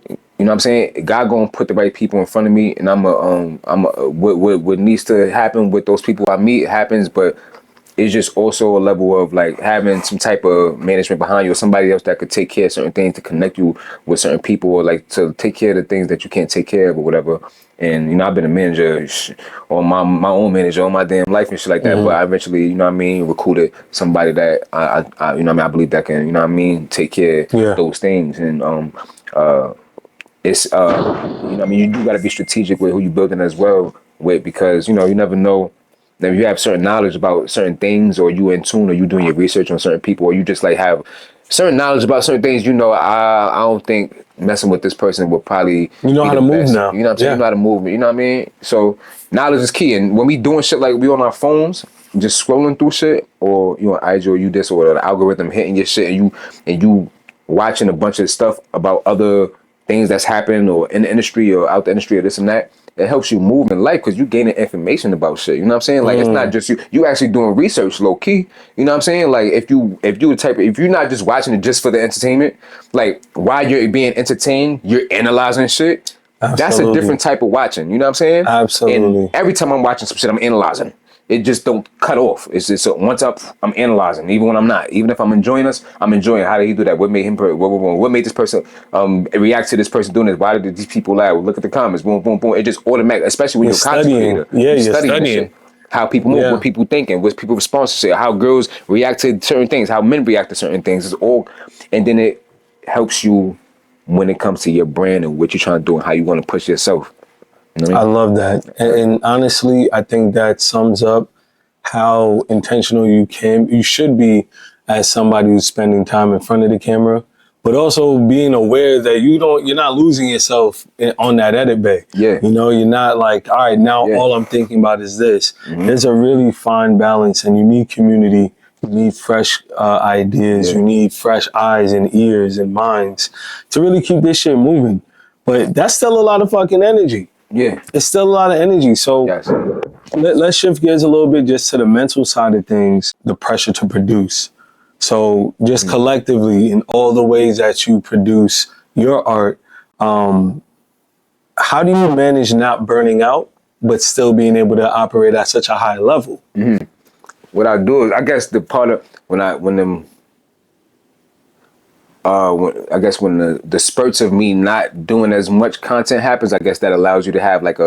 you know what I'm saying? God gonna put the right people in front of me, and what needs to happen with those people I meet happens, but it's just also a level of like having some type of management behind you or somebody else that could take care of certain things to connect you with certain people or like to take care of the things that you can't take care of or whatever. And, you know, I've been a manager on my own manager on my damn life and shit like that. But I eventually, you know what I mean, recruited somebody that I you know what I mean, I believe that can, you know what I mean, take care of those things. And, it's, you know what I mean, you do got to be strategic with who you building as well with, because, you know, you never know. Now, if you have certain knowledge about certain things, or you in tune, or you doing your research on certain people, or you just like have certain knowledge about certain things, you know, I don't think messing with this person would probably You know be how the to move best. now. You know what I'm saying? You know how to move. You know what I mean? So knowledge is key. And when we doing shit like we on our phones, just scrolling through shit, or you on IG or you this or the algorithm hitting your shit, and you watching a bunch of stuff about other things that's happening or in the industry or out the industry or this and that, it helps you move in life because you gaining information about shit. You know what I'm saying? Like it's not just you actually doing research low key. You know what I'm saying? Like if you the type of, if you're not just watching it just for the entertainment, like while you're being entertained, you're analyzing shit. Absolutely. That's a different type of watching. You know what I'm saying? Absolutely. And every time I'm watching some shit, I'm analyzing. It just don't cut off. It's just once up, I'm analyzing. Even when I'm not, even if I'm enjoying us, I'm enjoying. How did he do that? What made him? What made this person react to this person doing this? Why did these people laugh? Look at the comments. Boom, boom, boom. It just automatic. Especially when you're a content creator. Yeah, you're studying. Shit. How people move, what people thinking, what people respond to shit, how girls react to certain things, how men react to certain things. It's all, and then it helps you when it comes to your brand and what you're trying to do and how you want to push yourself. You know what I mean? I love that. And honestly, I think that sums up how intentional you should be as somebody who's spending time in front of the camera, but also being aware that you're not losing yourself on that edit bay. Yeah. You know, you're not like, all right, now all I'm thinking about is this. There's a really fine balance, and you need community. You need fresh ideas. You need fresh eyes and ears and minds to really keep this shit moving. But that's still a lot of fucking energy. Yeah. It's still a lot of energy. So Yes. let's shift gears a little bit just to the mental side of things, the pressure to produce. So just collectively in all the ways that you produce your art, how do you manage not burning out, but still being able to operate at such a high level? What I do is, I guess the part of when the spurts of me not doing as much content happens, I guess that allows you to have like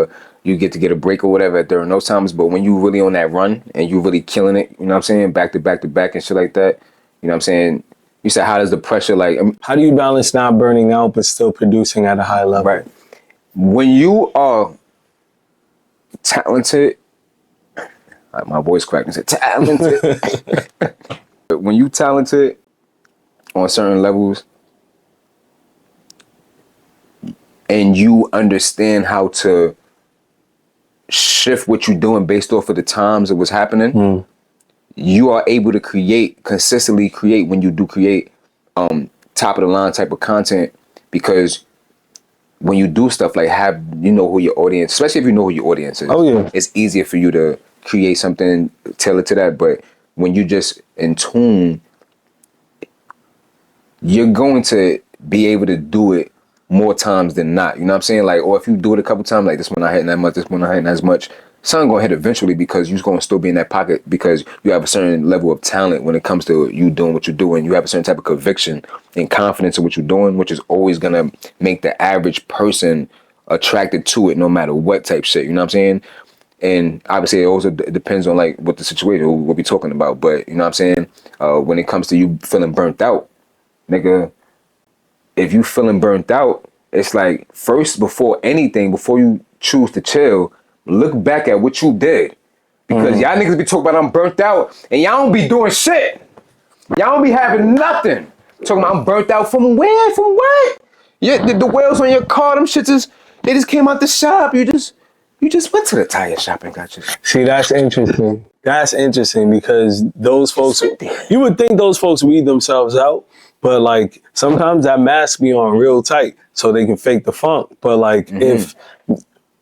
you get to get a break or whatever during those times. But when you really on that run and you really killing it, you know what I'm saying, back to back to back and shit like that, you know what I'm saying? You said, how does the pressure How do you balance not burning out but still producing at a high level? right? When you are talented, my voice cracked and said talented. When you talented on certain levels and you understand how to shift what you're doing based off of the times of what's happening, you are able to consistently create when you do create top of the line type of content, because when you do stuff like who your audience, especially if you know who your audience is, it's easier for you to create something tailored to that. But when you just in tune, you're going to be able to do it more times than not. You know what I'm saying? Like, or if you do it a couple times, like this one not hitting that much, this one not hitting as much, something gonna hit eventually, because you're gonna still be in that pocket because you have a certain level of talent when it comes to you doing what you're doing. You have a certain type of conviction and confidence in what you're doing, which is always gonna make the average person attracted to it no matter what type shit. You know what I'm saying? And obviously it also depends on like what the situation, what we're talking about. But you know what I'm saying? When it comes to you feeling burnt out, nigga, if you feeling burnt out, it's like first, before anything, before you choose to chill, look back at what you did. Because y'all niggas be talking about I'm burnt out and y'all don't be doing shit. Y'all don't be having nothing. Talking about I'm burnt out from where? From what? Yeah, the wheels on your car, them shits they just came out the shop. You just went to the tire shop and got your shit. See, that's interesting. That's interesting because those folks, you would think those folks weed themselves out, but like sometimes that mask be on real tight so they can fake the funk. But like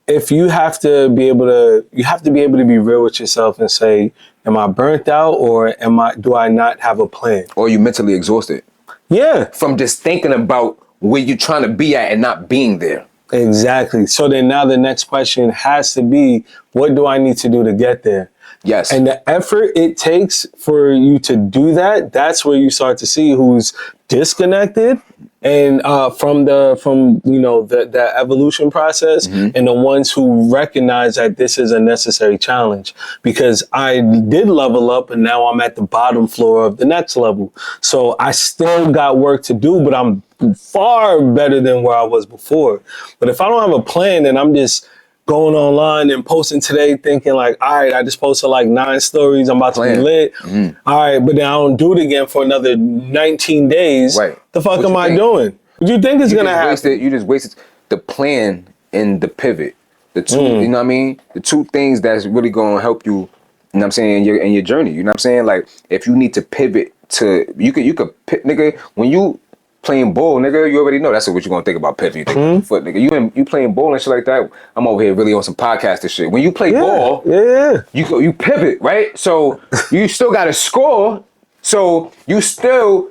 if you have to be able to, you have to be able to be real with yourself and say, am I burnt out or do I not have a plan? Or you mentally exhausted. Yeah. From just thinking about where you're trying to be at and not being there. Exactly. So then now the next question has to be, what do I need to do to get there? Yes. And the effort it takes for you to do that, that's where you start to see who's disconnected and from the evolution process, and the ones who recognize that this is a necessary challenge. Because I did level up and now I'm at the bottom floor of the next level. So I still got work to do, but I'm far better than where I was before. But if I don't have a plan and I'm just going online and posting today thinking like, all right, I just posted like 9 stories, I'm about to be lit. All right, but then I don't do it again for another 19 days. Right. The fuck am I doing? What do you think is going to happen? You just wasted the plan and the pivot. The two, you know what I mean? The two things that's really going to help you, you know what I'm saying, in your journey. You know what I'm saying? Like, if you need to pivot to, you could nigga, when you playing ball, nigga, you already know that's what you're gonna think about pivoting. You think about foot, nigga. You playing ball and shit like that. I'm over here really on some podcast and shit. When you play ball, you pivot, right? So you still gotta score. So you still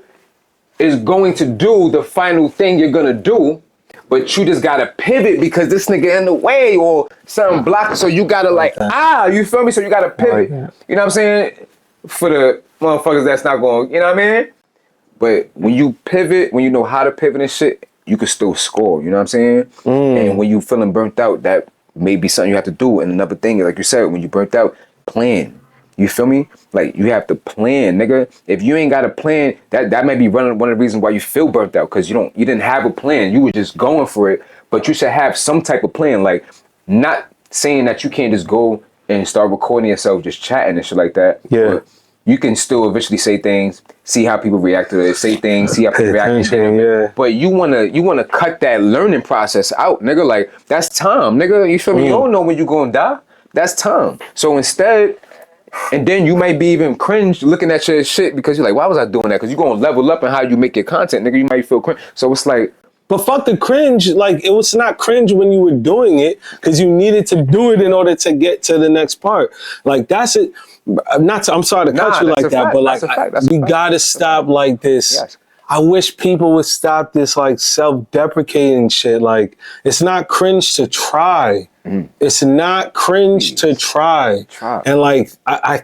is going to do the final thing you're gonna do, but you just gotta pivot because this nigga in the way or something blocked. So you gotta you feel me? So you gotta pivot. You know what I'm saying? For the motherfuckers that's not going, you know what I mean? But when you pivot, when you know how to pivot and shit, you can still score, you know what I'm saying? And when you feeling burnt out, that may be something you have to do. And another thing, like you said, when you burnt out, plan. You feel me? Like, you have to plan, nigga. If you ain't got a plan, that may be one of the reasons why you feel burnt out, because you didn't have a plan. You were just going for it, but you should have some type of plan. Like, not saying that you can't just go and start recording yourself just chatting and shit like that. Yeah. But you can still eventually say things, see how people react to it, say things, see how people react to it. Yeah. But you wanna cut that learning process out, nigga. Like, that's time, nigga. You feel me? You don't know when you gonna die. That's time. So instead, and then you might be even cringe looking at your shit because you're like, why was I doing that? Because you're gonna level up in how you make your content, nigga. You might feel cringe. So it's like, but fuck the cringe. Like, it was not cringe when you were doing it because you needed to do it in order to get to the next part. Like, that's it. I'm sorry to cut you like that, but like, we gotta stop like this. Yes. I wish people would stop this like self-deprecating shit. Like, it's not cringe to try. It's not cringe to try. And like, I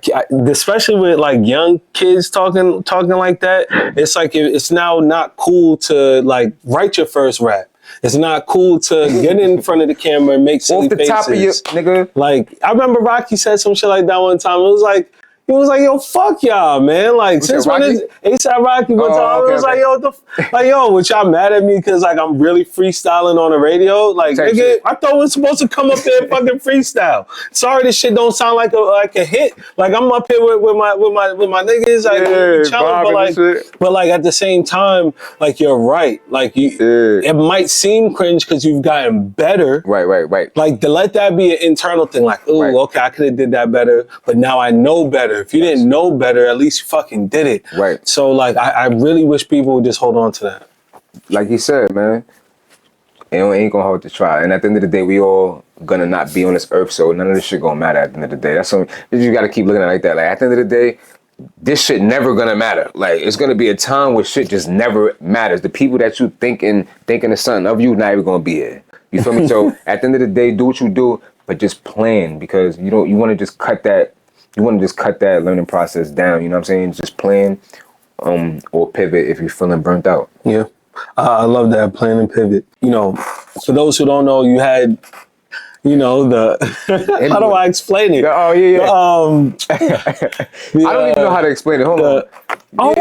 especially with like young kids talking like that, it's like it's now not cool to like write your first rap. It's not cool to get in front of the camera and make silly faces. Off the top of your nigga. Like, I remember Rocky said some shit like that one time. He was like, yo, fuck y'all, man. Like, since when is ASAP Rocky one time? It was like, yo, was y'all mad at me because like I'm really freestyling on the radio? Like, nigga, I thought we were supposed to come up there and fucking freestyle. Sorry, this shit don't sound like a hit. Like, I'm up here with my niggas, like, but like at the same time, like, you're right. Like, it might seem cringe because you've gotten better. Right. Like, to let that be an internal thing. Like, okay, I could have did that better, but now I know better. If you didn't know better, at least you fucking did it. Right. So, like, I really wish people would just hold on to that. Like you said, man, it ain't gonna hold to try. And at the end of the day, we all gonna not be on this earth, so none of this shit gonna matter at the end of the day. That's something you gotta keep looking at it like that. Like, at the end of the day, this shit never gonna matter. Like, it's gonna be a time where shit just never matters. The people that you thinking of something of you not even gonna be here. You feel me? So at the end of the day, do what you do, but just plan, because you wanna just cut that. You want to just cut that learning process down, you know what I'm saying? Just plan or pivot if you're feeling burnt out. Yeah. I love that, plan and pivot. You know, for those who don't know, you had, you know, how do I explain it? Oh, yeah. I don't even know how to explain it. Hold on. I'm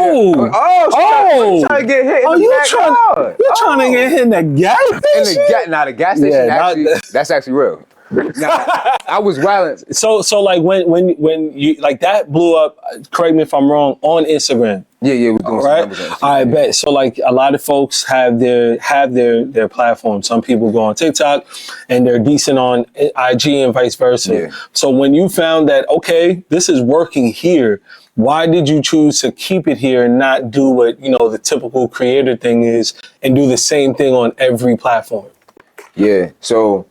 trying to get hit in the you're trying to get hit in the gas station? The gas station, that's actually real. I was violent. So like when you like that blew up, correct me if I'm wrong, on Instagram. Yeah, we're doing some numbers on Instagram. I bet. So like a lot of folks have their platform. Some people go on TikTok and they're decent on IG and vice versa. Yeah. So when you found that, okay, this is working here, why did you choose to keep it here and not do what, you know, the typical creator thing is and do the same thing on every platform? Yeah. So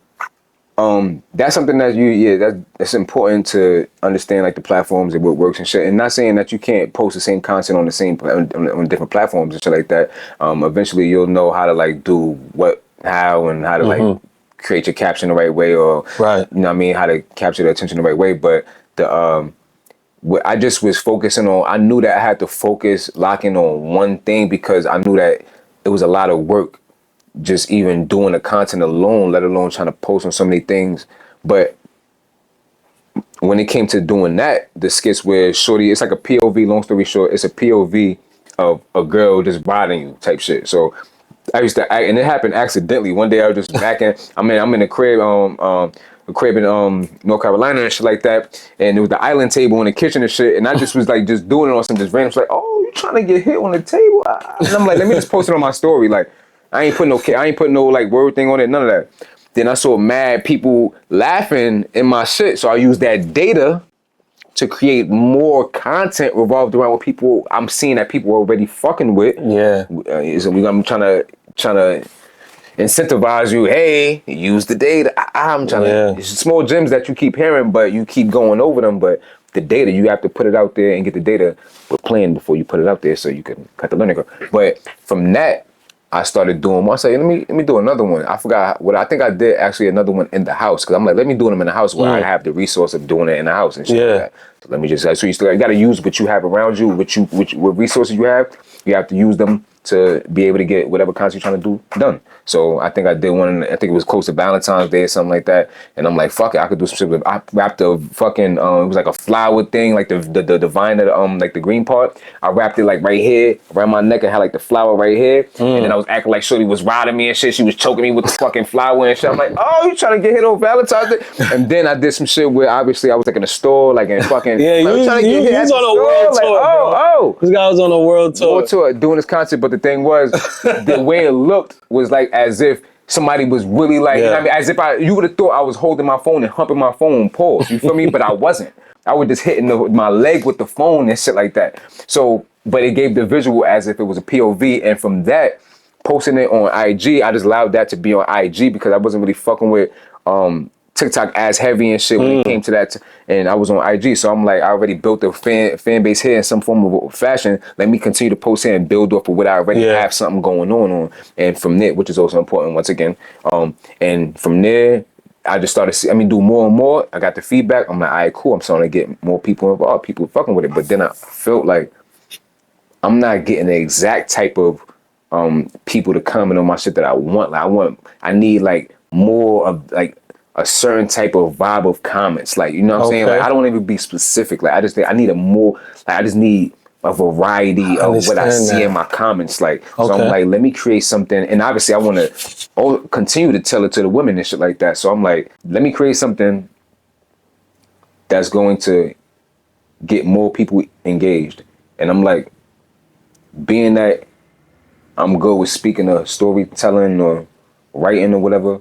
that's something that that's important to understand, like the platforms and what works and shit. And not saying that you can't post the same content on the same on different platforms and shit like that. Eventually you'll know how to like do how and how to like create your caption the right way, or Right. you know what I mean, how to capture the attention the right way. But what I just was focusing on, I knew that I had to focus, locking on one thing, because I knew that it was a lot of work just even doing the content alone, let alone trying to post on so many things. But when it came to doing that, the skits where shorty, it's like a POV, long story short, it's a POV of a girl just riding you type shit. So I used to act, and it happened accidentally. One day I was just backing, I'm in a crib, a crib in North Carolina and shit like that, and there was the island table in the kitchen and shit, and I just was like just doing it on some just random shit, like, oh, you trying to get hit on the table? And I'm like, let me just post it on my story. Like, I ain't putting no like word thing on it, none of that. Then I saw mad people laughing in my shit, so I used that data to create more content revolved around what people I'm seeing that people are already fucking with. Yeah. So I'm trying to incentivize you. Hey, use the data. I'm trying to. It's small gems that you keep hearing, but you keep going over them. But the data, you have to put it out there and get the data with plan before you put it out there, so you can cut the learning curve. But from that, I started doing more. I said, let me do another one. I forgot what I think I did, actually another one in the house, because I'm like, let me do them in the house where I have the resource of doing it in the house and shit like that. So let me just, so you got to use what you have around you, what resources you have to use them to be able to get whatever content you're trying to do done. So I think I did one, I think it was close to Valentine's Day or something like that. And I'm like, fuck it, I could do some shit with, I wrapped a fucking, it was like a flower thing, like the vine of like the green part. I wrapped it like right here, around my neck, and had like the flower right here. And then I was acting like shorty was riding me and shit. She was choking me with the fucking flower and shit. I'm like, oh, you trying to get hit on Valentine's Day? And then I did some shit where obviously I was like in a store, like in fucking, yeah, like, you was on a world tour, bro. This guy was on a world tour. Doing this content, but the thing was, the way it looked was like as if somebody was really like, you know what I mean? As if you would have thought I was holding my phone and humping my phone, pause, you feel me? But I wasn't. I was just hitting my leg with the phone and shit like that. So, but it gave the visual as if it was a POV, and from that, posting it on IG, I just allowed that to be on IG because I wasn't really fucking with TikTok as heavy and shit when it came to that, and I was on IG, so I'm like, I already built a fan base here in some form of fashion. Let me continue to post here and build off of what I already have something going on, and from there, which is also important once again. And from there, I just started do more and more. I got the feedback. I'm like, all right, cool. I'm starting to get more people involved, people fucking with it. But then I felt like I'm not getting the exact type of people to comment on my shit that I want. Like I need like more of like a certain type of vibe of comments. Like, you know what I'm saying? Like, I don't want to be specific. Like, I just think I need I just need a variety of what I see in my comments. Like, so I'm like, let me create something. And obviously I want to continue to tell it to the women and shit like that. So I'm like, let me create something that's going to get more people engaged. And I'm like, being that I'm good with speaking or storytelling or writing or whatever,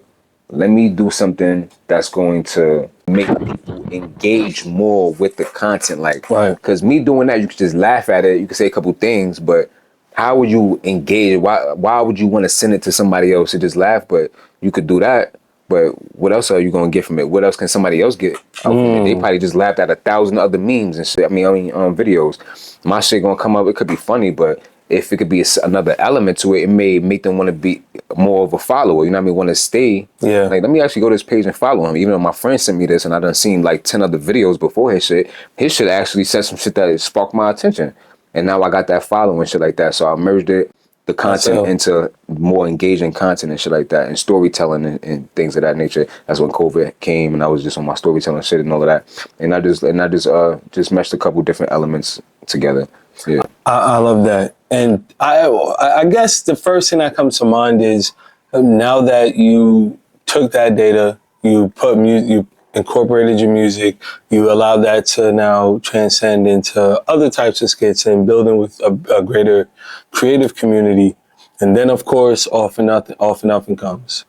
let me do something that's going to make people engage more with the content. Like, because me doing that, you could just laugh at it. You could say a couple things, but how would you engage? Why would you want to send it to somebody else to just laugh? But you could do that. But what else are you going to get from it? What else can somebody else get out from it? They probably just laughed at 1,000 other memes and shit. I mean, videos. My shit going to come up. It could be funny, but if it could be another element to it, it may make them want to be more of a follower. You know what I mean? Want to stay. Yeah. Like, let me actually go to this page and follow him. Even though my friend sent me this and I done seen like 10 other videos before his shit actually said some shit that sparked my attention. And now I got that following and shit like that. So I merged the content into more engaging content and shit like that, and storytelling and things of that nature. That's when COVID came and I was just on my storytelling shit and all of that. And I just meshed a couple different elements together. Yeah. I love that. And I guess the first thing that comes to mind is, now that you took that data, you incorporated your music, you allowed that to now transcend into other types of skits and building with a greater creative community. And then, of course, Off and Nothing comes.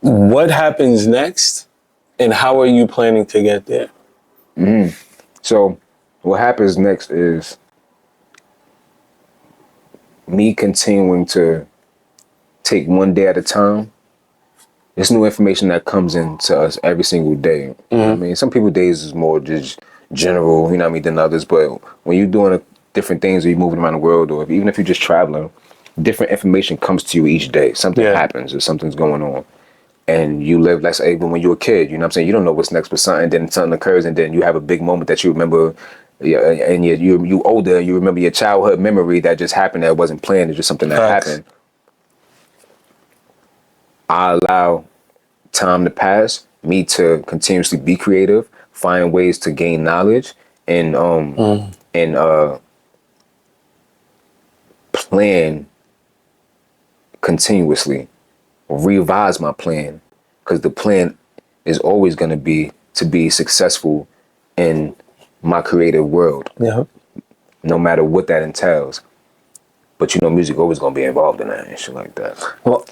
What happens next, and how are you planning to get there? So what happens next is me continuing to take one day at a time. There's new information that comes into us every single day. You know what I mean, some people's days is more just general, you know what I mean, than others. But when you're doing different things, or you're moving around the world, or even if you're just traveling, different information comes to you each day. Something happens, or something's going on. And you live, let's say, even when you're a kid, you know what I'm saying? You don't know what's next, but something occurs, and then you have a big moment that you remember. Yeah, and you older, you remember your childhood memory that just happened, that wasn't planned. It's just something that happened. I allow time to pass, me to continuously be creative, find ways to gain knowledge, and plan continuously, revise my plan, because the plan is always going to be successful in my creative world. Yeah. No matter what that entails. But you know, music always going to be involved in that and shit like that. Well,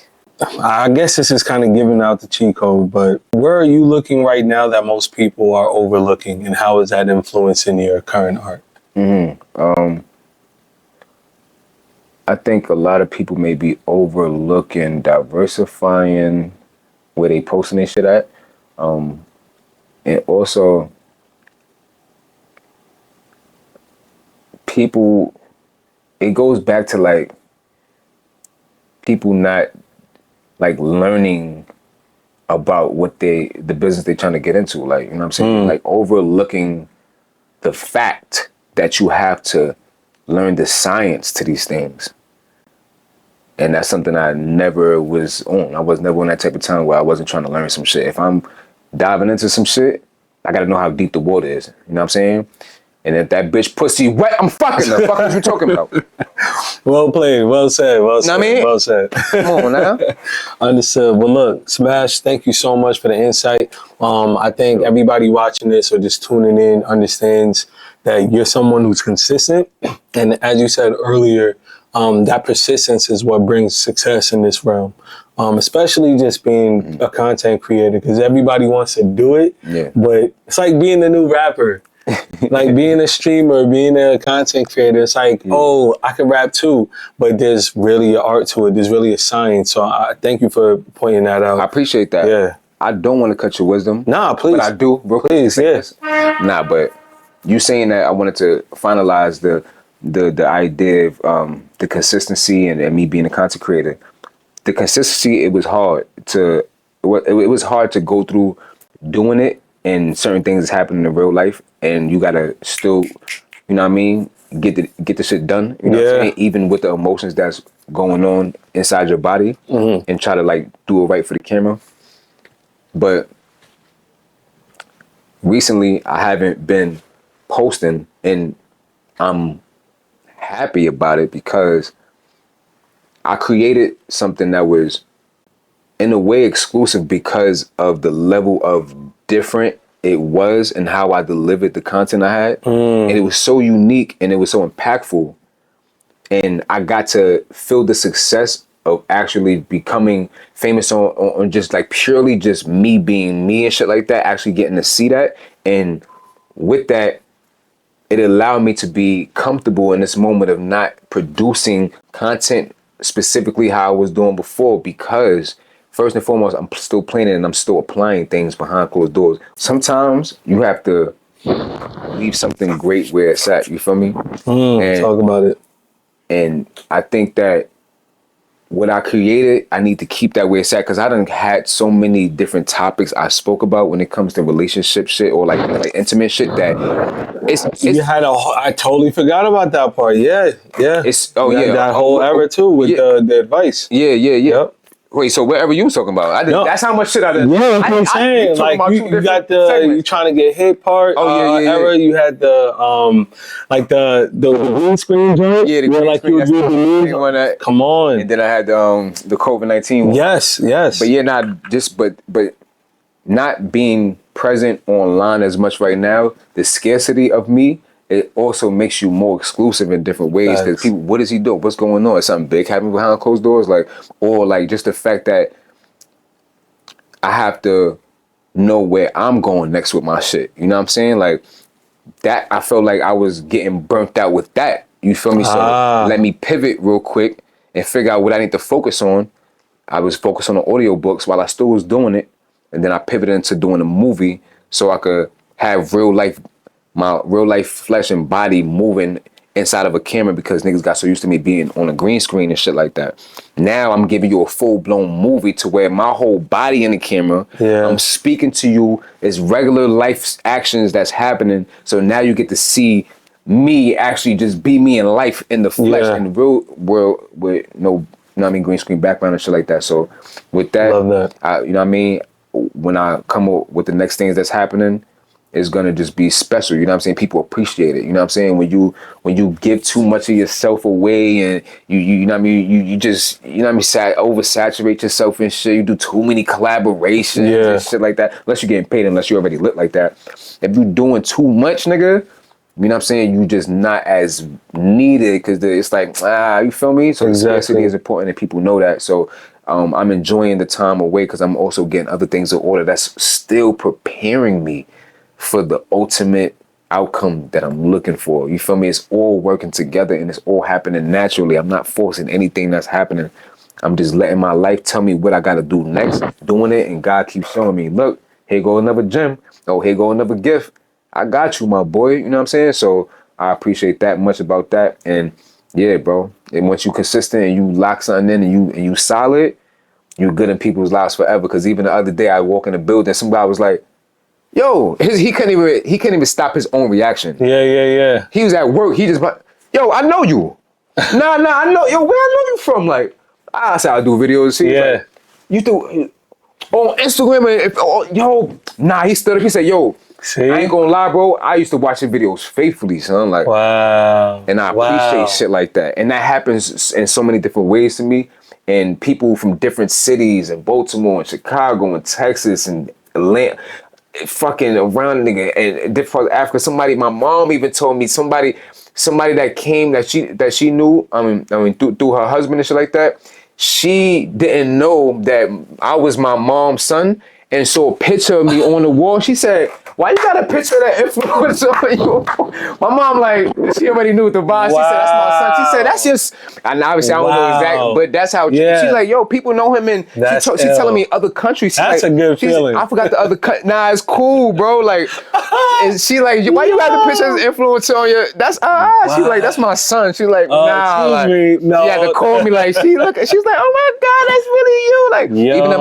I guess this is kind of giving out the cheat code, but where are you looking right now that most people are overlooking, and how is that influencing your current art? I think a lot of people may be overlooking diversifying where they posting their shit at. And also, people, it goes back to like people not like learning about what the business they're trying to get into. Like, you know what I'm saying? Like overlooking the fact that you have to learn the science to these things. And that's something I never was on. I was never on that type of time where I wasn't trying to learn some shit. If I'm diving into some shit, I gotta know how deep the water is. You know what I'm saying? And if that bitch pussy wet, I'm fucking her. Fuck what you talking about? Well played. Well said. Well said. Know what I mean? Well said. Come on now. Understood. Well, look, Smash, thank you so much for the insight. I think everybody watching this or just tuning in understands that you're someone who's consistent. And as you said earlier, that persistence is what brings success in this realm, especially just being a content creator, because everybody wants to do it, but it's like being a new rapper, like being a streamer, being a content creator. It's like, oh, I can rap too, but there's really an art to it. There's really a science. So I thank you for pointing that out. I appreciate that. Yeah. I don't want to cut your wisdom. Nah, please. But I do. Bro, please, yes. Nah, but you saying that, I wanted to finalize the idea of the consistency and me being a content creator. The consistency, it was hard to go through doing it, and certain things happen in real life, and you gotta still, you know what I mean, get the shit done. You know what I'm saying? Even with the emotions that's going on inside your body, and try to like do it right for the camera. But recently, I haven't been posting, and I'm happy about it because I created something that was in a way exclusive because of the level of different it was and how I delivered the content I had. And it was so unique and it was so impactful. And I got to feel the success of actually becoming famous on just like purely just me being me and shit like that, actually getting to see that. And with that, it allowed me to be comfortable in this moment of not producing content specifically how I was doing before, because first and foremost, I'm still planning and I'm still applying things behind closed doors. Sometimes you have to leave something great where it's at, you feel me? And Talk about it. And I think that what I created, I need to keep that where it's at, because I done had so many different topics I spoke about when it comes to relationship shit or like intimate shit that it's you had I totally forgot about that part. Yeah. It's that whole era too with the advice. Yeah. Yep. Wait, so whatever you was talking about, I did. No. That's how much shit I did. Yeah, that's what I'm saying. Like you got you trying to get hit part. Era. You had the like the green screen joint. Yeah, the green like screen. You that. Come on. And then I had the COVID-19 one. Yes. But yeah, not just but not being present online as much right now. The scarcity of me, it also makes you more exclusive in different ways. Because people, what is he doing? What's going on? Is something big happening behind closed doors? Like, or like just the fact that I have to know where I'm going next with my shit. You know what I'm saying? Like, that I felt like I was getting burnt out with that. You feel me? So let me pivot real quick and figure out what I need to focus on. I was focused on the audiobooks while I still was doing it. And then I pivoted into doing a movie so I could have my real life flesh and body moving inside of a camera, because niggas got so used to me being on a green screen and shit like that. Now I'm giving you a full-blown movie to where my whole body in the camera, I'm speaking to you, it's regular life actions that's happening. So now you get to see me actually just be me in life, in the flesh, in the real world, with green screen background and shit like that. So with that, love that. you know what I mean? When I come up with the next things that's happening, it's gonna just be special. You know what I'm saying? People appreciate it. You know what I'm saying? When you give too much of yourself away and you know what I mean, you just, you know what I mean, oversaturate yourself and shit. You do too many collaborations and shit like that. Unless you're getting paid, unless you already lit like that. If you doing too much, nigga, you know what I'm saying, you just not as needed, because it's like, you feel me? So scarcity is important and people know that. So I'm enjoying the time away because I'm also getting other things in order that's still preparing me for the ultimate outcome that I'm looking for. You feel me? It's all working together and it's all happening naturally. I'm not forcing anything that's happening. I'm just letting my life tell me what I got to do next, doing it, and God keeps showing me, look, here go another gem. Oh, here go another gift. I got you, my boy. You know what I'm saying? So I appreciate that much about that. And yeah, bro. And once you consistent and you lock something in and you solid, you good in people's lives forever. Because even the other day I walk in the building, some guy was like, yo, he couldn't even stop his own reaction. Yeah. He was at work. He just like, yo, I know you. Nah, I know. Yo, where I know you from? Like, I said I do videos. He was like, you do on Instagram? He stood up. He said, yo, I ain't gonna lie, bro. I used to watch your videos faithfully, son. Like, wow. And I appreciate shit like that. And that happens in so many different ways to me. And people from different cities, and Baltimore, and Chicago, and Texas, and Atlanta, fucking around, nigga, and different parts of Africa. My mom even told me somebody that came that she knew. I mean through her husband and shit like that. She didn't know that I was my mom's son, and saw a picture of me on the wall. She said, why you got a picture of that influencer on you? My mom, like, she already knew the vibe. She said, that's my son. She said, that's just, and obviously I don't know exactly, but that's how, she's like, yo, people know him, and she's telling me other countries. That's like, a good feeling. I forgot the other nah, it's cool, bro. Like, and she like, why you got the picture of this influencer on your, that's, She's like, that's my son. She's like, nah. Like, no. She had to call me, like, she's like, oh my God, that's really you. Like, even at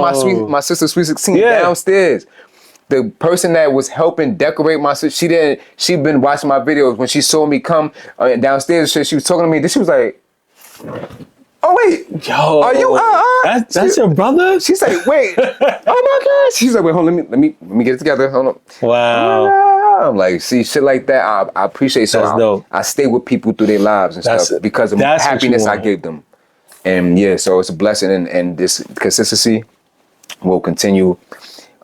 my sister's Sweet 16 downstairs, the person that was helping decorate my sister, she'd been watching my videos. When she saw me come downstairs, she was talking to me. Then she was like, oh wait, yo, are you that's your brother? She's like, wait, oh my God. She's like, wait, hold on, let me get it together. Hold on. Wow. I'm like, see, shit like that, I appreciate. So that's dope. I stay with people through their lives and stuff because of the happiness I gave them. And yeah, so it's a blessing, and this consistency will continue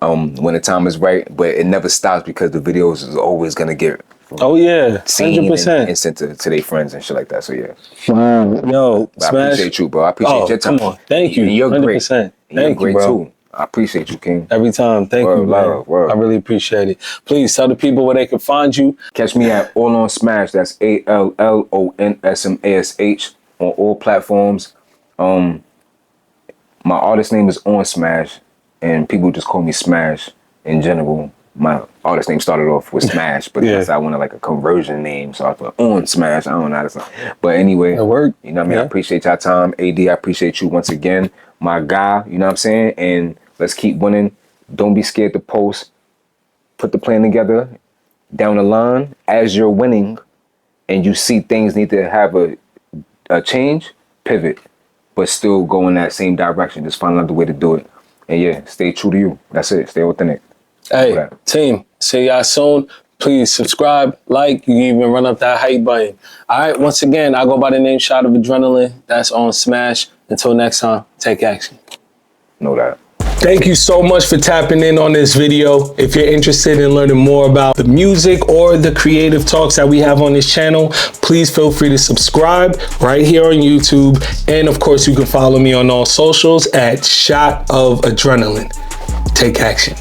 when the time is right, but it never stops because the videos is always gonna get seen 100%. And sent to their friends and shit like that. So yeah. Yo, I appreciate you, bro. I appreciate your time. Come on, thank you. And you're 100%. great. Thank you're great you, bro. Too. I appreciate you, King. Every time. Thank you, man. I really appreciate it. Please tell the people where they can find you. Catch me at OnSmash. That's ALLONSMASH on all platforms. My artist name is OnSmash, and people just call me Smash in general. My artist name started off with Smash, but I wanted like a conversion name, so I thought OnSmash. I don't know how to say. But anyway, it worked. You know what I mean? I appreciate your time. AD, I appreciate you once again. My guy, you know what I'm saying? And let's keep winning. Don't be scared to post. Put the plan together. Down the line, as you're winning and you see things need to have a change, pivot, but still go in that same direction. Just find another way to do it. And yeah, stay true to you. That's it. Stay authentic. Hey, team, see y'all soon. Please subscribe, like, you can even run up that hype button. All right, once again, I go by the name ShotofADRENALIN. That's OnSmash. Until next time, take action. Know that. Thank you so much for tapping in on this video. If you're interested in learning more about the music or the creative talks that we have on this channel, please feel free to subscribe right here on YouTube. And of course, you can follow me on all socials at ShotofADRENALIN. Take action.